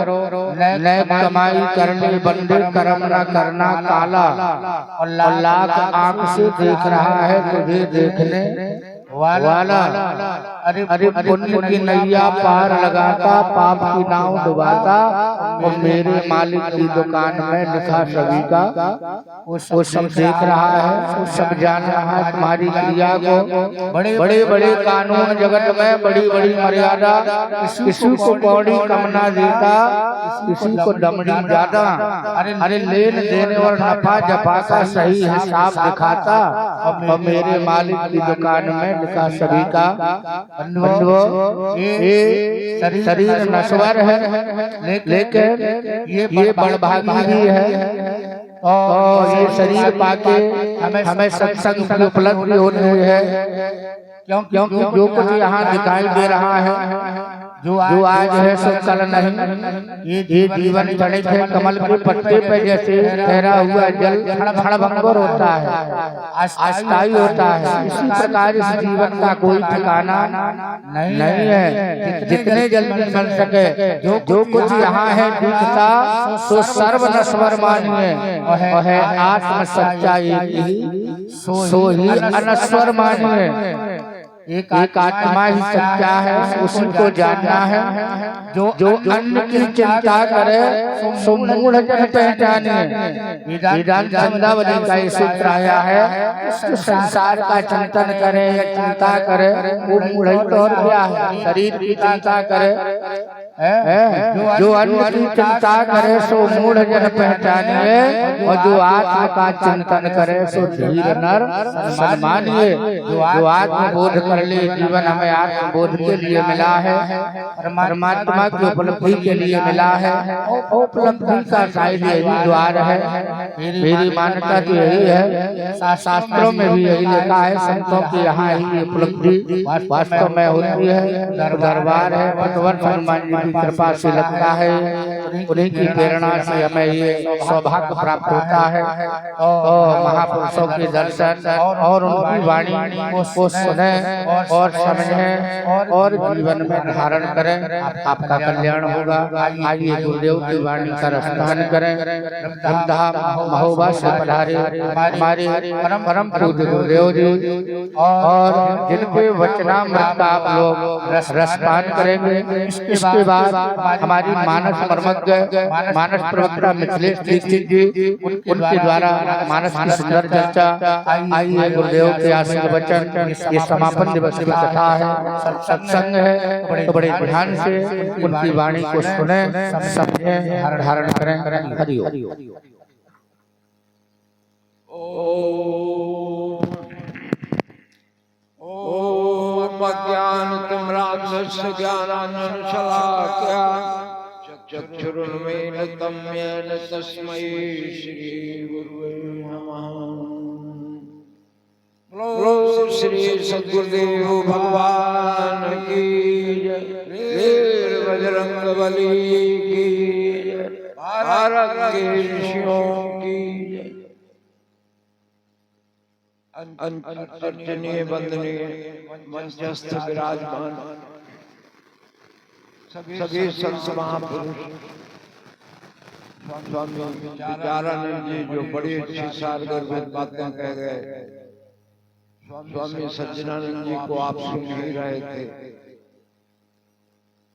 नए कमाई करने बंदे कर्म न करना काला। और लाख आंख से देख रहा है तुझे देखने वाला। अरे पुण्य की नैया पार लगाता, पाप की नाव डुबाता, और मेरे मालिक की दुकान में लिखा सभी का। वो सब देख रहा है, वो सब जान रहा है तुम्हारी क्रिया को। बड़े बड़े कानून जगत में, बड़ी बड़ी मर्यादा, किसी को पौड़ी कम ना देता, किसी को दमड़ी ज्यादा। अरे लेन देने और नफा जफा का सही हिसाब दिखाता, और मेरे मालिक की दुकान में लिखा सभी का। बंधुओं, ये शरीर नश्वर है, लेकिन ये बड़भागी भी है। और ये शरीर पाके हमें सत्संग की उपलब्धि हो रही है। क्योंकि जो कुछ यहाँ दिखाई दे रहा है, जो आज है सो कल नहीं। ये जीवन क्षणिक है, कमल के पत्ते पे जैसे ठहरा हुआ जल क्षणभंगुर होता है, अस्थायी होता है। इसी प्रकार इस जीवन का कोई ठिकाना नहीं है। जितने जल्दी मिल सके जो कुछ यहाँ है दिखता, तो सर्व नश्वर मानिए, और है आत्म सच्चाई सो ही अनश्वर मानिए। एक आत्मा ही सच्चा है, उसी को जानना है। जो अन्न की चिंता करे सो मूढ़ जन पहचाने। वेदांत चंदावली का ये सूत्र आया है, जो संसार का चिंतन करे या चिंता करे वो मूढ़ ही तो और क्या है। शरीर की चिंता करे, जो अन्न की चिंता करे सो मूढ़ जन पहचानिए, और जो आत्मा का चिंतन करे सो धीर नर सम्मानिए। जो आत्मबोध कर ले, जीवन हमें आत्मबोध के लिए मिला है, परमात्मा की उपलब्धि के लिए मिला है, उपलब्धि का शायद यही द्वार है। मेरी मान्यता तो यही है, शास्त्रों में भी यही लिखा है, संतों की यहाँ ही उपलब्धि वास्तव में होती है। दरबार है, पटवर्ष हनुमान जी की कृपा से लगता है, उन्हीं की प्रेरणा से हमें ये सौभाग्य प्राप्त होता है। और महापुरुषों के दर्शन और उनकी वाणी को सुने और समझें और जीवन में धारण करें, आपका कल्याण होगा। आइए गुरुदेव की वाणी का रसपान करें। धूमधाम महोबा से पधारे हमारे परम पूज्य गुरुदेव जी, और जिनके वचनामृत का आप लोग रसपान करेंगे। इसके बाद हमारी मानस मर्मज्ञ, मानस प्रवक्ता मिथिलेश दीक्षित जी, उनके द्वारा मानस की सुंदर चर्चा। आइए गुरुदेव के आशीर्वाद वचन, ये समापन दिवस की कथा है, सत्संग है, तो बड़े ध्यान से उनकी वाणी को सुने, समझें, धारण करें। हरि ओम। ओम अज्ञानतिमिरान्धस्य ज्ञानाञ्जनशलाकया चक्षुरुन्मीलितं येन तस्मै श्रीगुरुवे नमः। बोलो श्री सद्गुरुदेव भगवान की जय, वीर बजरंगबली की जय, भारत के ऋषियों की जय। अर्चनीय वंदनीय मंचस्थ विराजमान सभी संत महापुरुष, स्वामी विचारानंद जी जो बड़ी अच्छी सारगर्भित बातें कह गए, स्वामी सच्चिदानंद जी को आप सुन ही रहे थे,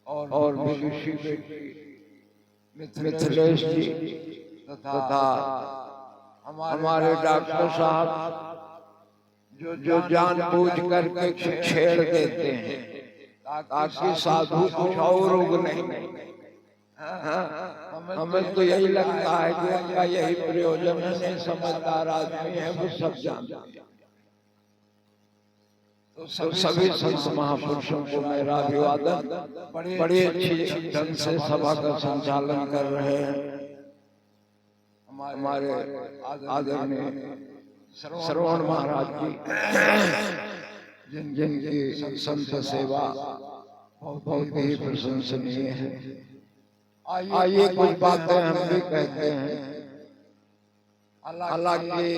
और विदुषी मिथिलेश जी तथा हमारे डॉक्टर साहब जो जानबूझ करके छेड़ देते हैं ताकि साधु कुछ और रोग नहीं। हमें तो यही लगता है कि उनका यही प्रयोजन है, नहीं समझदार आदमी है, वो सब जानते हैं। तो सभी संत महापुरुषों को मेरा अभिवादन। बड़ी अच्छी ढंग से सभा का संचालन कर रहे हैं हमारे आदरणीय श्रवण महाराज जी, जिनकी संत सेवा बहुत ही प्रशंसनीय है। आइए कुछ बातें हम भी कहते हैं। हालांकि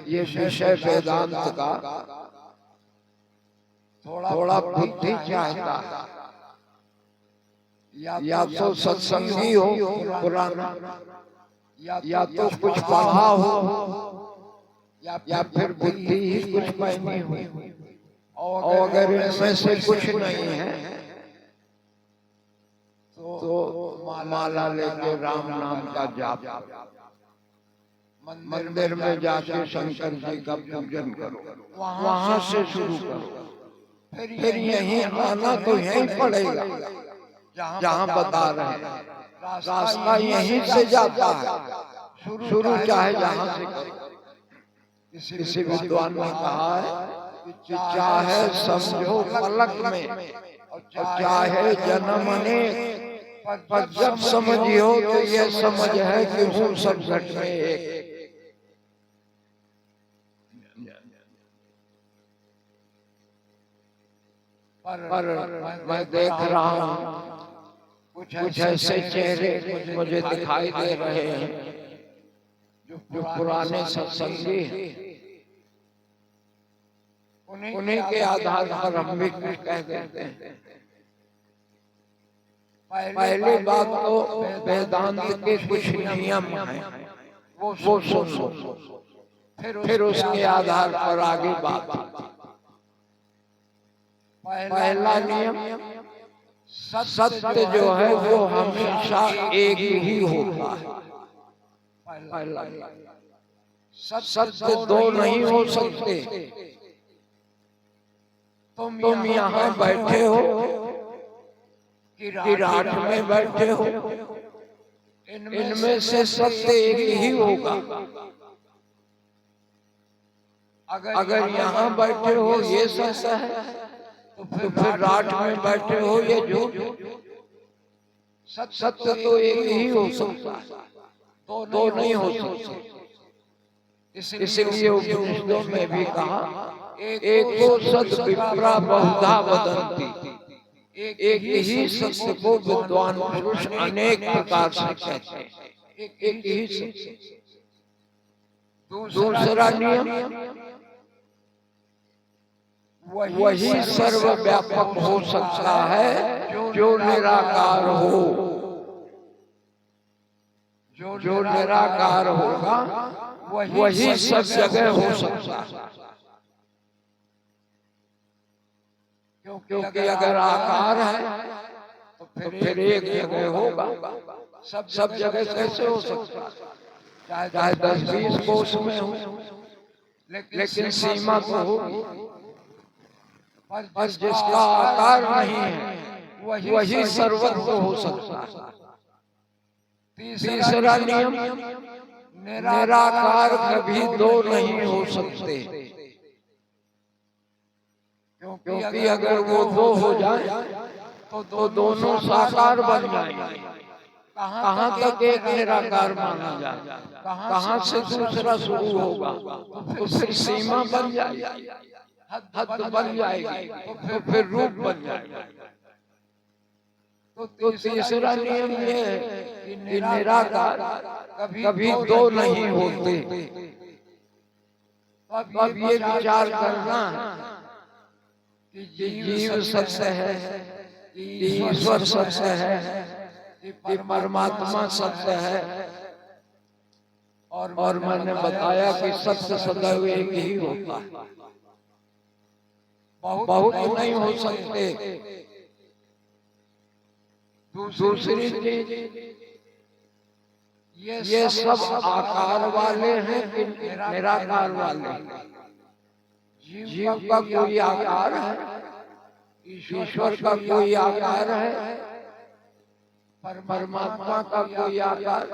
ये विषय वेदांत का थोड़ा बुद्धि चाहता है, या तो सत्संगी हो पुराना, या तो कुछ पढ़ा हो, या फिर बुद्धि ही कुछ पहनी हो। और अगर इनमें से कुछ नहीं है तो माला लेके राम नाम का जाप, मंदिर में जाके शंकर जी का पूजन करो, वहां से शुरू करो। फिर यहीं आना तो यहीं पड़ेगा जहां बता रहे हैं, रास्ता यहीं से जाता है, शुरू चाहे जहां से करो। किसी विद्वान ने कहा है कि चाहे समझो पलक में और चाहे जन्म अनेक, पर जब समझियो तो ये समझ है कि हूँ सब घट में एक। पर मैं देख रहा हूँ कुछ ऐसे चेहरे मुझे दिखाई दे रहे हैं जो पुराने सत्संगी हैं। उन्हीं के आधार पर हम भी कुछ कह देते हैं। पहली बात तो वेदांत के कुछ नियम हैं, वो सुन लो, फिर उसके आधार पर आगे बात। पहला नियम, सत्य जो है वो हमेशा एक ही होता है। पहला सत्य दो नहीं हो सकते। तुम यहाँ बैठे हो कि रात में बैठे हो, इनमें से सत्य एक ही होगा। अगर यहाँ बैठे हो ये सत्य है, तो फिर रात में बैठे हो ये झूठ। सत्य तो एक ही हो सकता है, दो नहीं हो सकते। इसलिए उपनिषदों में भी कहा, एको सत्य विप्रा बहुधा वदन्ति। एक ही सत्य को विद्वान पुरुष अनेक प्रकार से कहते हैं। एक ही सत्य। दूसरा नियम, वही सर्वव्यापक हो सकता है जो निराकार हो। जो निराकार होगा वही सब जगह हो सकता है। क्योंकि अगर आकार है तो फिर एक जगह होगा, सब जगह कैसे हो सकता है? चाहे 10-20 कोष में हो, लेकिन सीमा तो होगी। पर जिसका आकार नहीं है वही सर्वत्र हो सकता है। तीसरा नियम, निराकार कभी दो नहीं हो सकते। क्योंकि अगर वो दो हो जाए तो दोनों साकार बन जाएंगे। कहाँ तक एक निराकार माना जाए, कहाँ से दूसरा शुरू होगा? तो फिर सीमा बन जाएगी, हद बन जाएगी, तो फिर रूप बन जाएगा। तो तीसरा नियम ये है कि निराकार कभी दो नहीं होते। अब ये विचार करना है कि जीव सत्य है, ईश्वर सत्य है, कि परमात्मा सत्य है। और मैंने बताया कि सत्य सदैव एक ही होता है, बहुत नहीं हो सकते। दूसरी चीज, ये सब आकार वाले हैं कि निराकार वाले हैं? जीव का कोई आकार है, ईश्वर का कोई आकार है, परमात्मा का कोई आकार,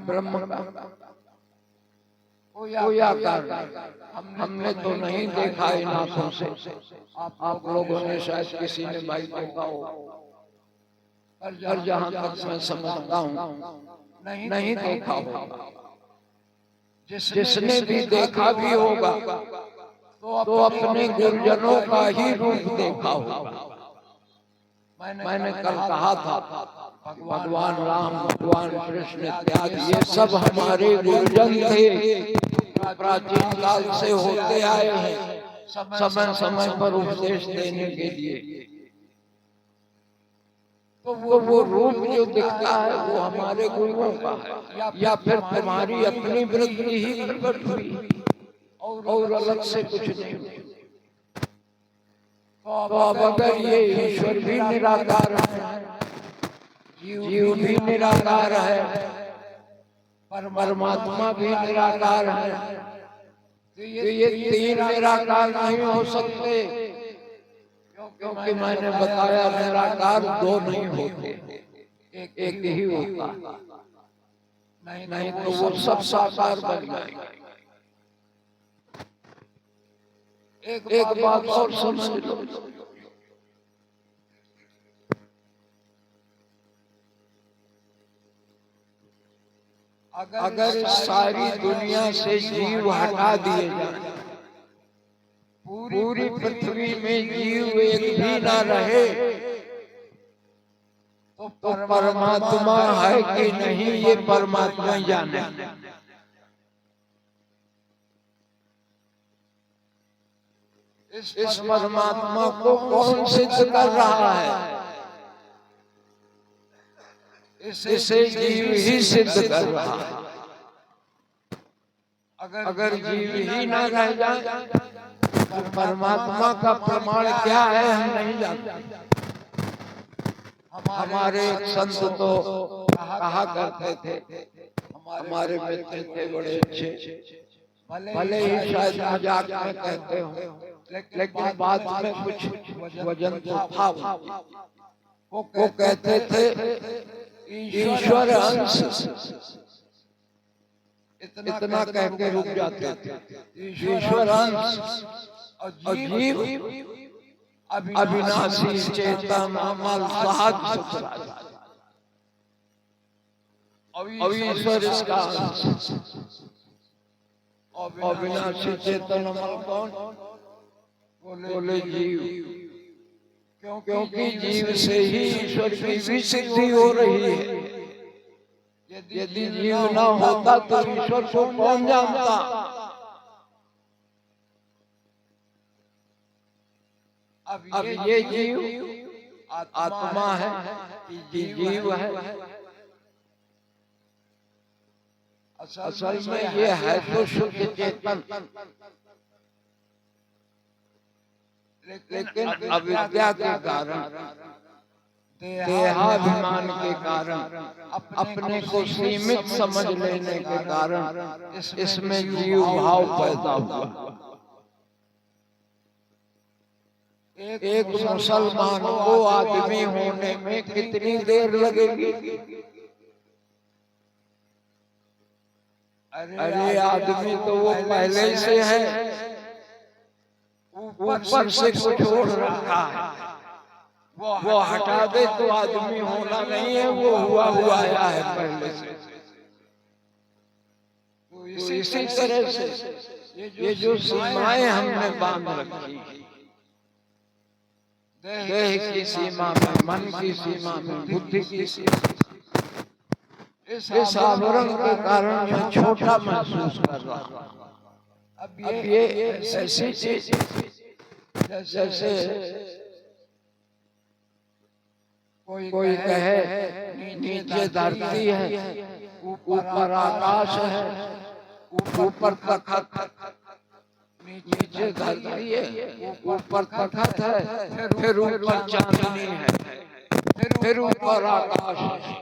ब्रह्म का कोई आकार नहीं। हमने तो नहीं देखा इन आंखों से। आप लोगों ने शायद किसी ने भाई देखा हो, पर जहाँ तक मैं समझता हूँ नहीं देखा होगा। जिसने भी देखा भी होगा तो अपने गुरुजनों का ही रूप देखा होगा। मैंने कल कहा था, भगवान राम, भगवान कृष्ण इत्यादि ये सब हमारे गुरुजन थे, प्राचीन काल से होते आए हैं, समय समय पर उपदेश देने के लिए। तो वो रूप जो दिखता है वो हमारे गुरुओं का है, या फिर तुम्हारी अपनी वृत्ति ही प्रकट हुई और अलग से कुछ नहीं। तो अब अगर ये ईश्वर भी निराकार है, जीव भी निराकार है, परमात्मा भी निराकार है, तो ये तीन निराकार नहीं हो सकते। क्योंकि मैंने बताया निराकार दो नहीं होते, एक ही होता। नहीं तो वो सब साकार बन जाएंगे। एक बात और समझ लो, अगर सारी दुनिया से जीव हटा दिए जाए, पूरी पृथ्वी में जीव एक भी ना रहे, तो परमात्मा है कि नहीं ये परमात्मा जाने। इस परमात्मा को कौन सिद्ध कर रहा है? इसे जीव ही सिद्ध कर रहा है। अगर जीव ही ना रह जाए परमात्मा का प्रमाण क्या है हम नहीं जानते। हमारे एक संत तो कहा करते थे, हमारे मित्र थे बड़े अच्छे, भले ही शायद मजाक में कहते हो, लेकिन बात में कुछ वजन तो था। वो कहते थे ईश्वर अंश, इतना कह के रुक जाते थे। ईश्वर अंश और जीव अविनाशी चेतन अमल सहज ईश्वर इसका अंश। अविनाशी चेतन अमल कौन? बोले जीव, क्योंकि जीव से ही ईश्वर की भी सिद्धि हो रही है। यदि जीव न होता तो ईश्वर को कौन जानता। अब ये जीव आत्मा है, जीव है, असल में ये है तो शुद्ध चेतन, लेकिन अविद्या के कारण, देहाभिमान के कारण, अपने को सीमित समझ लेने के कारण इसमें जीव भाव पैदा हुआ। एक मुसलमान को आदमी होने में कितनी देर लगेगी? अरे आदमी तो वो पहले ही से है, ऊपर से कुछ छोड़ रखा है, वो हटा दे तो आदमी होना नहीं है, वो हुआ हुआ आया है पहले से। तो इसी तरह से ये जो सीमाएं हमने बांध रखी, देह की सीमा में, मन की सीमा में, बुद्धि की सीमा, इस आवरण के कारण मैं छोटा महसूस कर रहा हूँ। अब ये ऐसी चीज जैसे कोई कहे नीचे धरती है, ऊपर आकाश है, ऊपर तखत, नीचे धरती है, ऊपर तखत है, फिर ऊपर चांदनी है, फिर ऊपर आकाश है।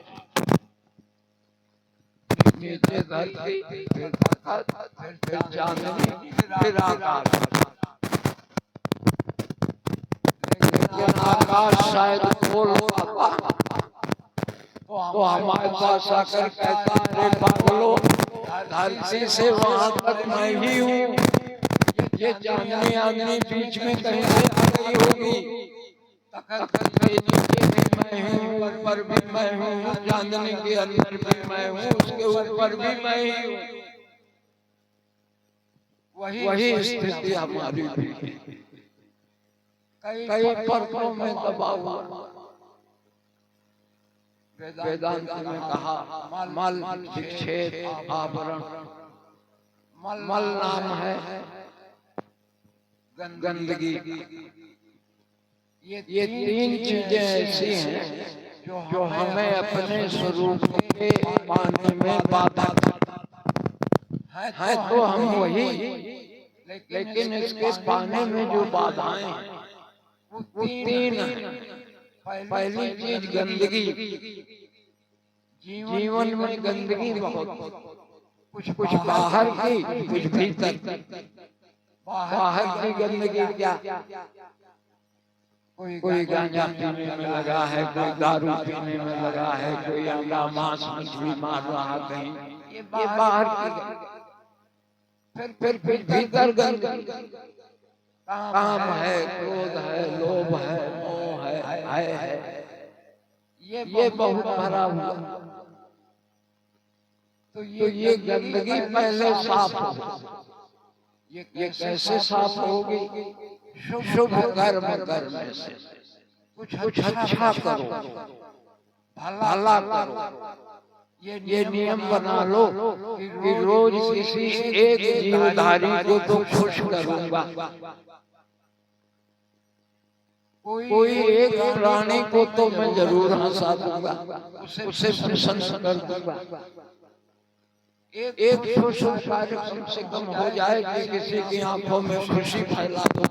नीचे धरती, फिर तखत, फिर चांदनी, फिर आकाश। लेकिन आकाश शायद खोल पाता तो हमारे पास आकर कहता, अरे पागलो, धरती से वहां तक मैं ही हूँ, ये चांदनी आदमी बीच में कहीं से आ गई होगी, तखत के नीचे भी मैं हूँ, ऊपर भी मैं हूँ, चांदनी के अंदर भी मैं हूँ, उसके ऊपर भी मैं ही हूँ। वही स्थिति हमारी भी है, कई परतों में दबा हुआ। वेदांत में कहा मल विक्षेप आवरण, मल नाम है गंदगी। ये तीन चीजें ऐसी हैं जो हमें अपने स्वरूप के पाने में बाधा है, तो हम वही, लेकिन इसके पाने में जो बाधाएं हैं वो तीन हैं। पहली चीज गंदगी, जीवन में गंदगी बहुत, कुछ बाहर की, कुछ भीतर। बाहर की गंदगी क्या? कोई गांजा पीने में लगा है, कोई दारू पीने में लगा है, कोई अंडा मांस मछली मार रहा कहीं, ये बाहर की। फिर भीतर गंदगी, काम है, क्रोध है, लोभ है, मोह है, ये बहुत भरा हुआ। तो ये गंदगी पहले साफ हो। ये कैसे साफ होगी? शुभ कर्म करने से, कुछ अच्छा करो, भला करो। ये नियम बना लो कि रोज किसी एक जीवधारी को तो खुश करूंगा, कोई एक प्राणी को तो मैं जरूर हंसा दूंगा, उसे प्रसन्न कर दूंगा। एक शुभ कार्य कम से कम हो जाए कि किसी की आंखों में खुशी फैला दो।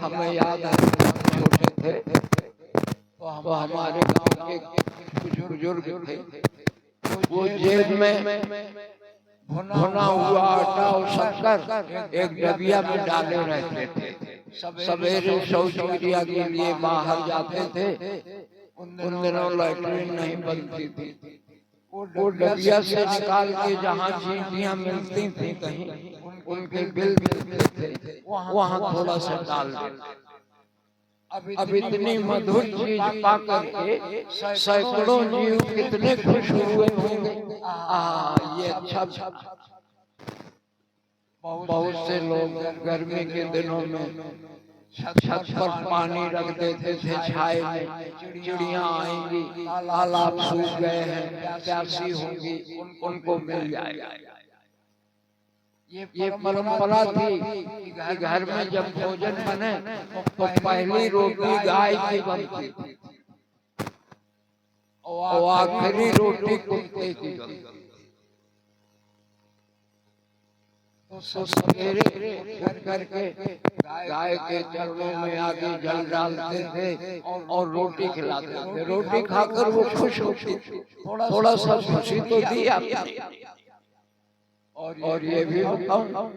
हमें याद है जब हम छोटे थे तो हमारे गांव के कुछ बुजुर्ग थे, वो जेब में भुना हुआ आटा और शक्कर एक डबिया में डाले रहते थे। सवेरे शौच क्रिया के लिए बाहर जाते थे। उन दिनों लैट्रिन नहीं बनती थी। वो डबिया से निकाल के जहाँ चींटियां मिलती थी कहीं उनके बिल मिलते थे, वहाँ थोड़ा सा डाल देते। अब इतनी मधुर चीज पा करके सैकड़ों जीव कितने खुश हुए होंगे। ये अच्छा। बहुत से लोग गर्मी के दिनों में छत पर पानी रख देते थे छाए में, चिड़ियां आएंगी, तालाब सूख गए हैं, प्यासी होंगी, उनको मिल जाएगा। ये परंपरा थी कि घर में जब भोजन बने तो पहली रोटी गाय की बनती थी और आखिरी रोटी कुत्ते की बनती। तो सवेरे उठ करके गाय के चरणों में आगे जल डालते थे और रोटी खिलाते थे। रोटी खाकर वो खुश होती, थोड़ा सा खुशी तो दी आपने। और ये भी बताऊं,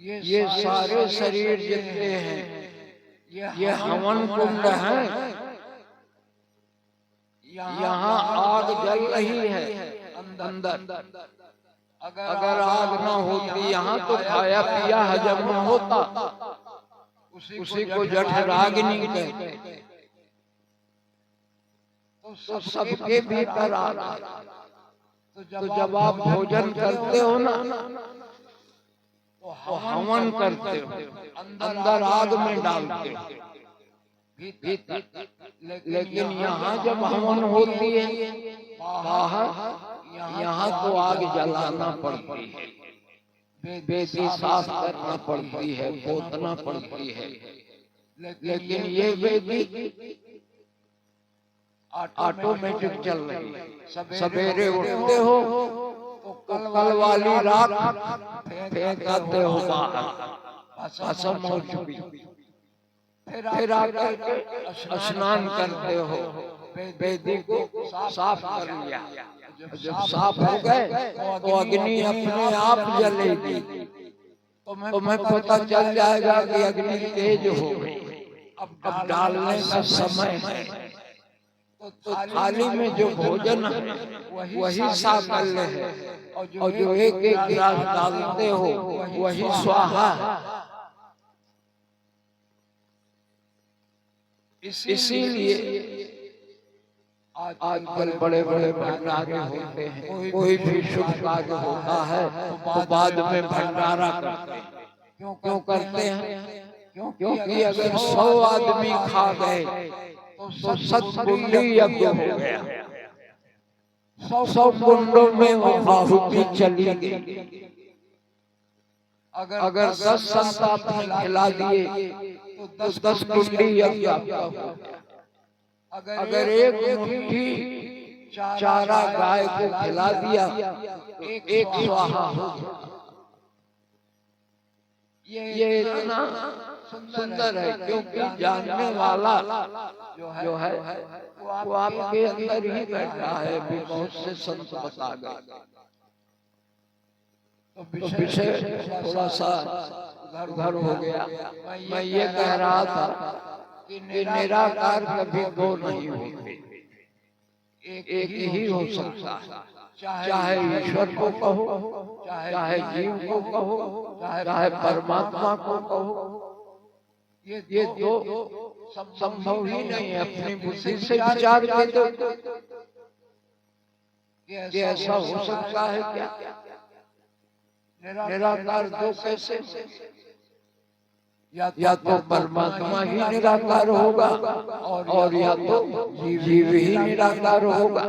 ये सारे शरीर जितने हैं ये हवन कुंड है। यहाँ आग जल रही है अंदर। अगर आग ना होती यहाँ तो खाया पिया हजम न होता। उसी को जठराग्नि कहते। तो सबके भीतर आग। तो जब आप भोजन करते हो ना तो हवन करते हो, अंदर आग में डालते हो भीतर। लेकिन यहाँ जब हवन होती है बाहर, यहाँ तो आग जलाना पड़ती है, बेदी साफ करना पड़ती है, पोतना पड़ती है। लेकिन ये बेदी ऑटोमेटिक चल रही है। सवेरे उठते हो तो कल वाली रात फेंक आते हो बाहर, भस्म हो चुकी। फिर आकर के स्नान करते हो, बेदी को साफ कर लिया। जब साफ हो गए तो अग्नि अपने आप जलेगी। तो मैं पता चल जाएगा कि अग्नि तेज हो गई। अब डालने का समय है। तो थाली में जो भोजन है वही साकल्य है, और जो एक एक गिलास डालते हो वही स्वाहा है। इसीलिए आजकल बड़े बड़े भंडारे होते हैं। कोई भी शुभ कार्य होता है तो बाद में भंडारा करते हैं। क्यों करते हैं? क्योंकि अगर 100 आदमी खा गए तो 7 कुंडी यज्ञ हो गया। 100 कुंडों में वो आहुति चली गई। अगर 10 संत आपने खिला दिए तो 10 कुंडी यज्ञ आपका हो गया। अगर एक मुट्ठी चारा गाय को खिला दिया, एक स्वाहा हो गया। ये इतना सुंदर है क्योंकि जानने वाला जो है वो आपके अंदर ही बैठा है। भी बहुत से संत बता गए। तो विषय थोड़ा सा उधर हो गया। मैं ये कह रहा था कि निराकार कभी 2 नहीं होते, एक ही हो सकता है। चाहे ईश्वर को कहो, चाहे जीव को कहो, चाहे परमात्मा को कहो। ये 2 संभव ही नहीं है। अपनी बुद्धि से विचार के तो ये ऐसा हो सकता है क्या? निराकार 2 कैसे? या तो परमात्मा ही निराकार होगा और या तो जीव ही निराकार होगा।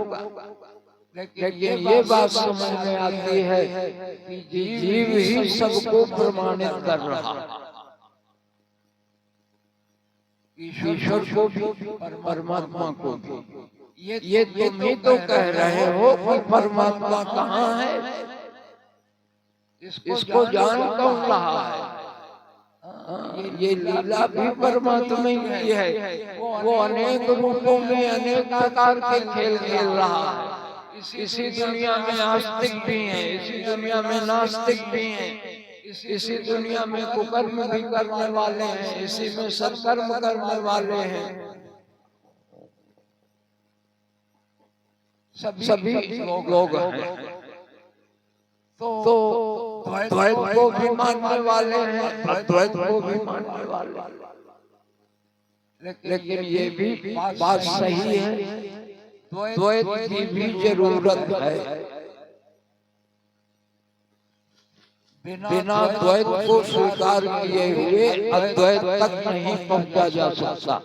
लेकिन ये बात समझ में आती है कि जीव ही सबको प्रमाणित कर रहा है। ईश्वर को भी परमात्मा को भी ये तुम ही तो कह रहे हो कि परमात्मा कहाँ है, इसको जान कौन रहा है? ये लीला भी परमात्मा ही है। वो अनेक रूपों में अनेक प्रकार के खेल खेल रहा है। इसी दुनिया में आस्तिक भी हैं, इसी दुनिया में नास्तिक भी हैं, इसी दुनिया में कुकर्म भी करने वाले हैं, इसी में सत्कर्म करने वाले हैं। सभी लोग हैं। तो द्वैत को भी मानने वाले हैं, अद्वैत को भी मानने वाले हैं। लेकिन ये भी बात सही है, द्वैत की भी जरूरत है। बिना द्वैत को स्वीकार किए हुए अद्वैत तक नहीं पहुंचा जा सकता।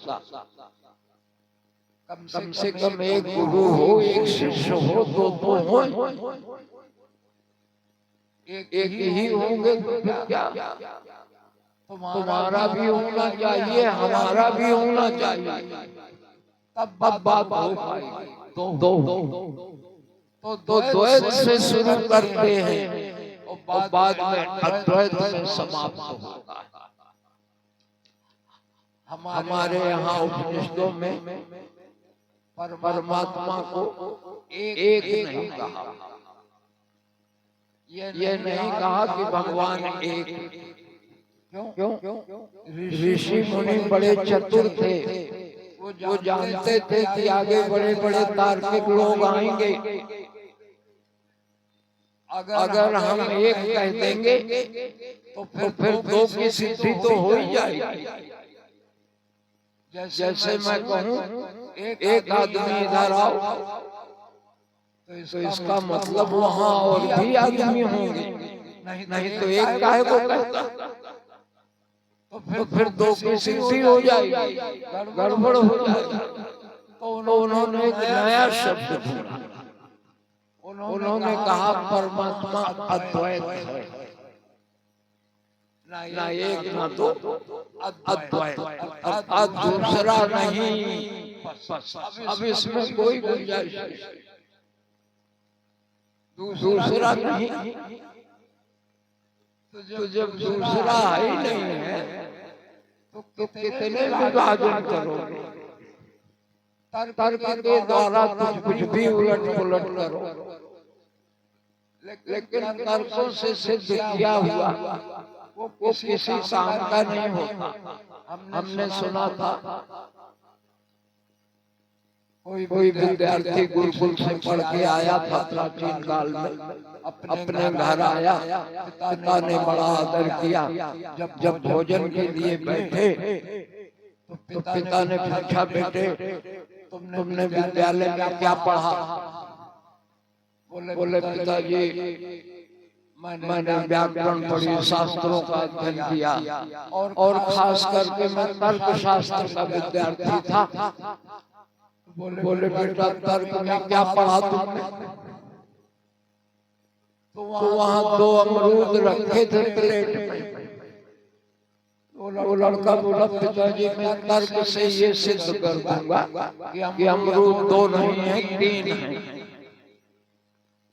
कम से कम एक गुरु हो, एक शिष्य हो, दो हो, एक ही होंगे तो क्या? तुम्हारा भी होना चाहिए, हमारा भी होना चाहिए, तब बात हो पाएगी। तो द्वैत से शुरू करते हैं और बाद में अद्वैत में समाप्त होता है। हमारे यहाँ उपनिषदों में परमात्मा को एक नहीं कहा, ये नहीं कहा कि भगवान एक। क्यों? ऋषि मुनि बड़े चतुर थे, वो जानते थे कि आगे बड़े बड़े तार्किक लोग आएंगे। अगर हम एक कह देंगे तो फिर दो की सिद्धि तो हो ही जाएगी। जैसे मैं कहूँ एक आदमी इधर आओ, तो इसका मतलब वहाँ और भी आदमी होंगे, नहीं तो एक काहे को कहता? तो फिर दो की सिद्धि हो जाएगी, गड़बड़ हो जाएगी। तो उन्होंने एक नया शब्द ढूंढा, उन्होंने कहा परमात्मा अद्वैत है, ना एक ना दो, अद्वैत, अर्थात दूसरा नहीं। अब इसमें कोई गुंजाइश नहीं, दूसरा नहीं। तो जब दूसरा ही नहीं है तो कितने विभाजन करोगे? तर्क के द्वारा तुम कुछ भी उलट पुलट करो, लेकिन तर्कों से सिद्ध किया हुआ वो किसी काम का नहीं होता। हमने सुना था कोई विद्यार्थी गुरुकुल से पढ़ के आया था प्राचीन काल में, अपने घर आया, पिता ने बड़ा आदर किया। जब भोजन के लिए बैठे तो पिता ने पूछा, बेटे तुमने विद्यालय में क्या पढ़ा? बोले पिताजी मैंने व्याकरण पढ़ी, शास्त्रों का अध्ययन किया, और खास करके मैं तर्क शास्त्र का विद्यार्थी था। बोले बेटा तर्क में क्या पढ़ा तुमने? तो वहाँ 2 अमरूद रखे थे प्लेट में। वो लड़का बोला, पिताजी मैं तर्क से ये सिद्ध कर दूंगा कि अमरूद 2 नहीं है, 3 है।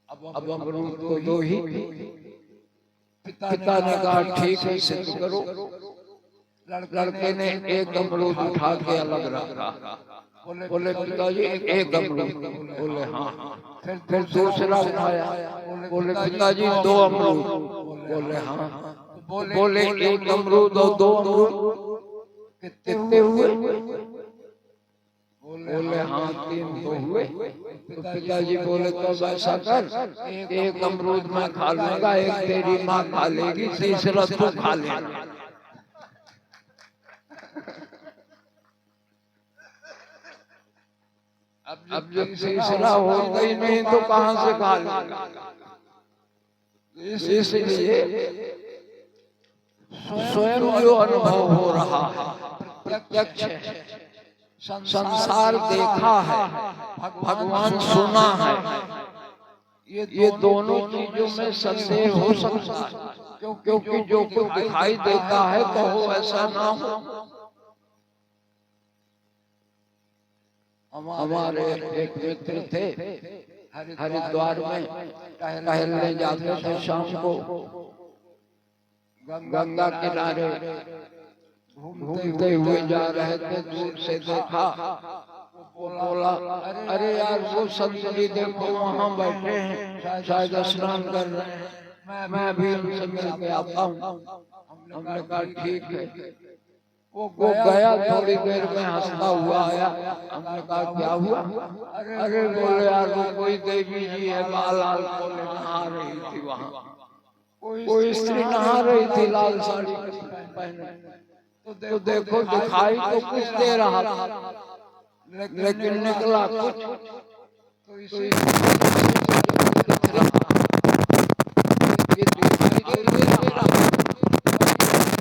अब अमरूद को 2 ही। पिता ने कहा ठीक है, सिद्ध करो। लड़के ने एक अमरूद उठा के अलग रखा। बोले पिताजी एक अमरूद? बोले हाँ। फिर दूसरा उठाया। बोले पिताजी 2 अमरूद? बोले हाँ। बोले एक अमरूद और 2 अमरूद कितने हुए? बोले हाँ 3 तो हुए। तो पिताजी बोले तो ऐसा कर, एक अमरूद मैं खा लूंगा, एक तेरी माँ खा लेगी, तीसरा तू खा लेना। अब जब तीसरा हो गई नहीं तो कहाँ से खा लेगा? इसलिए स्वयं जो अनुभव हो रहा है प्रत्यक्ष है, संसार देखा है, भगवान सुना है, ये दोनों चीजों में संदेह हो सकता है। क्योंकि जो कुछ दिखाई देता है कहो ऐसा ना हो, हमारे एक मित्र थे, हरिद्वार में टहलने जाते थे शाम को, गंगा किनारे घूमते हुए जा रहे थे। दूर से देखा, बोला अरे यार वो संत जी देखो वहाँ बैठे हैं, शायद स्नान कर रहे हैं, मैं अभी उनसे मिल के आता हूँ। हमने कहा ठीक है। वो गया, थोड़ी देर में हंसता हुआ आया। हमने कहा क्या हुआ? अरे बोले यार वो कोई देवी जी है, बाल लाल बोले नहा रही थी वहाँ, कोई स्त्री नहा रही थी लाल साड़ी पहने। तो देखो दिखाई तो कुछ दे रहा था, लेकिन निकला कुछ तो इसे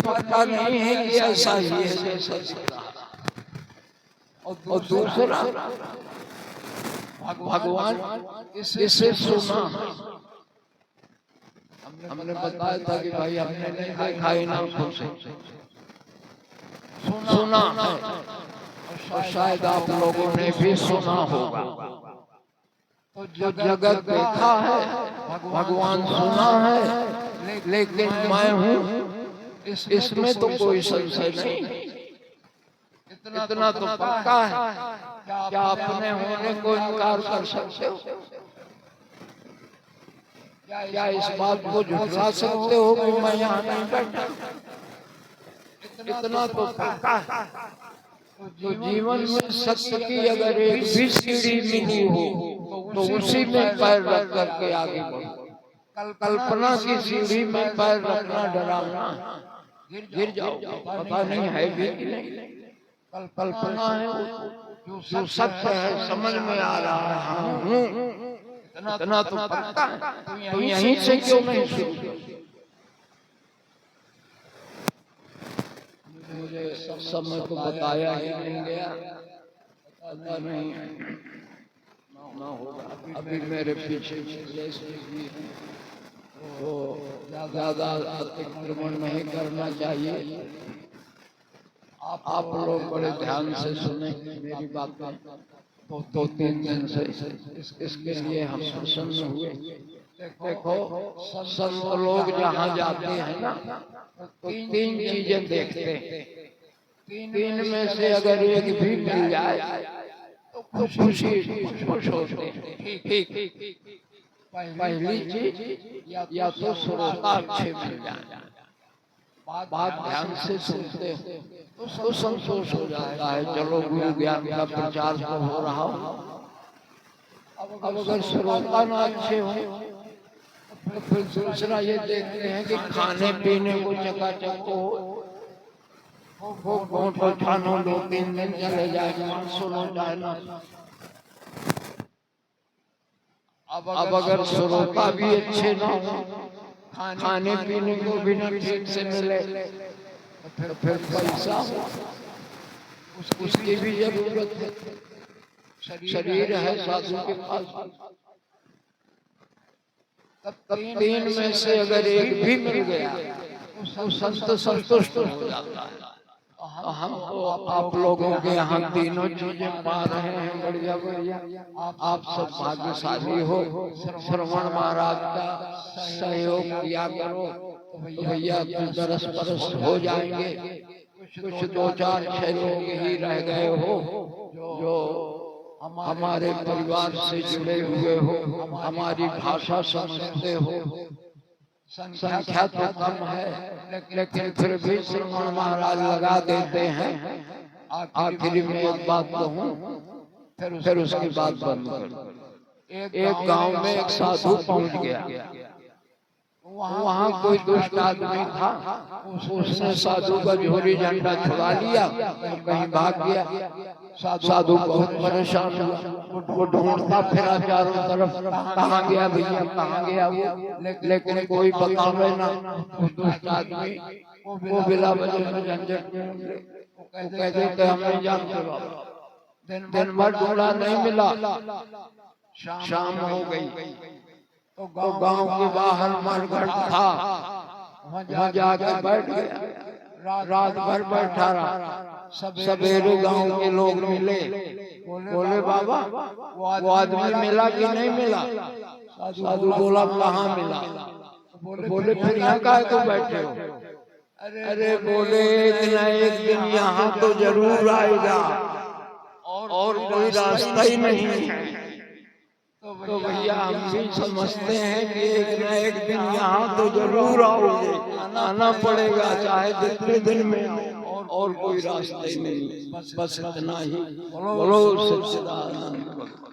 पता नहीं है कि ऐसा ही है जैसा दिख रहा। और दूसरा भगवान इसे सुना। हमने बताया था कि भाई हमने नहीं देखा इन आंखों से, सुना है, और शायद आप लोगों ने भी सुना होगा। तो जो जगत देखा है, भगवान सुना है, लेकिन मैं हूँ इसमें तो कोई संशय नहीं। इतना तो पक्का है, क्या अपने होने को इनकार कर सकते हो? क्या इस बात को झुठला सकते हो कि मैं यहाँ नहीं बैठा? इतना तो पक्का है। तो जीवन में सत्य की अगर एक भी सीढ़ी मिली हो तो उसी में पैर रख करके आगे बढ़ो। कल्पना की सीढ़ी में पैर रखना डरावना, गिर जाओगे। पता नहीं है भी कि नहीं। कल्पना है जो सत्य है, समझ में आ रहा है, हाँ हूँ, इतना तो पक्का है। तो यहीं से क्यों नहीं शुरू? मुझे समय को बताया ही नहीं गया, पता नहीं ना होगा। अभी मेरे पीछे तो ज्यादा अतिक्रमण नहीं करना चाहिए। आप लोग बड़े ध्यान से सुने मेरी बातें। दो तीन दिन से इसके लिए हम प्रसन्न हुए। देखो संत लोग जहाँ जाते हैं ना, तो तीन चीजें देखते हैं। तीन में से अगर एक भी मिल जाए तो खुश होते हैं। ठीक, पहली चीज या तो श्रोता अच्छे मिल जाए, बात ध्यान से सुनते हो तो संतोष हो जाता है। चलो गुरु ज्ञान का प्रचार तो हो रहा हो। अब अगर श्रोता ना अच्छे हो तो फिर दूसरा ये देखते हैं कि खाने पीने को चकाचक हो, फोटो छानो, 2-3 दिन चले जाए, सुनो जाए ना। अब अगर श्रोता भी अच्छे ना हो, खाने पीने को भी ना ठीक से मिले, तो फिर पैसा उसकी भी जरूरत है। शरीर है साधु के पास, तब तीन में से अगर एक भी मिल गया तो संत संतुष्ट हो जाता है। हम तो आप लोगों के यहाँ तीनों चीजें पा रहे हैं, बढ़िया बढ़िया। आप सब भाग्यशाली हो। श्रवण महाराज का सहयोग किया करो तो भैया दरस परस हो जाएंगे। कुछ 2-4-6 लोग ही रह गए हो जो हमारे परिवार से जुड़े हुए हो, हमारी भाषा समझते हो। संख्या तो कम है, लेकिन फिर भी श्रवण महाराज लगा देते हैं। आखिरी में एक बात कहूँ, फिर उसकी बात बंद कर। एक गांव में एक साधु पहुंच गया। वहाँ कोई दुष्ट आदमी था, उसने साधु का झोली झंडा छुड़ा लिया, कहीं भाग गया। साधु बहुत परेशान हुआ, वो ढूंढता फिरा चारों तरफ, कहाँ गया भैया, कहाँ गया वो, लेकिन कोई बतावे ना। दुष्ट आदमी वो बिला वजह में झंझट में निकले। वो कहते थे हम नहीं जानते। दिन भर ढूंढा नहीं मिला, शाम हो गई तो गांव के बाहर मरघट था, वहाँ जाकर बैठ गया। रात भर बैठा रहा। सवेरे गांव के लोग मिले, बोले बाबा वो आदमी मिला कि नहीं मिला? साधु बोला कहाँ मिला? बोले फिर यहाँ काहे को बैठे हो? अरे बोले एक न एक दिन यहाँ तो जरूर आएगा और कोई रास्ता ही नहीं है। तो भैया हम भी समझते हैं कि एक न एक दिन यहाँ तो जरूर आओगे, आना पड़ेगा चाहे जितने दिन में आओ, और कोई रास्ता ही नहीं। बस इतना ही। बोलो सच्चिदानंद।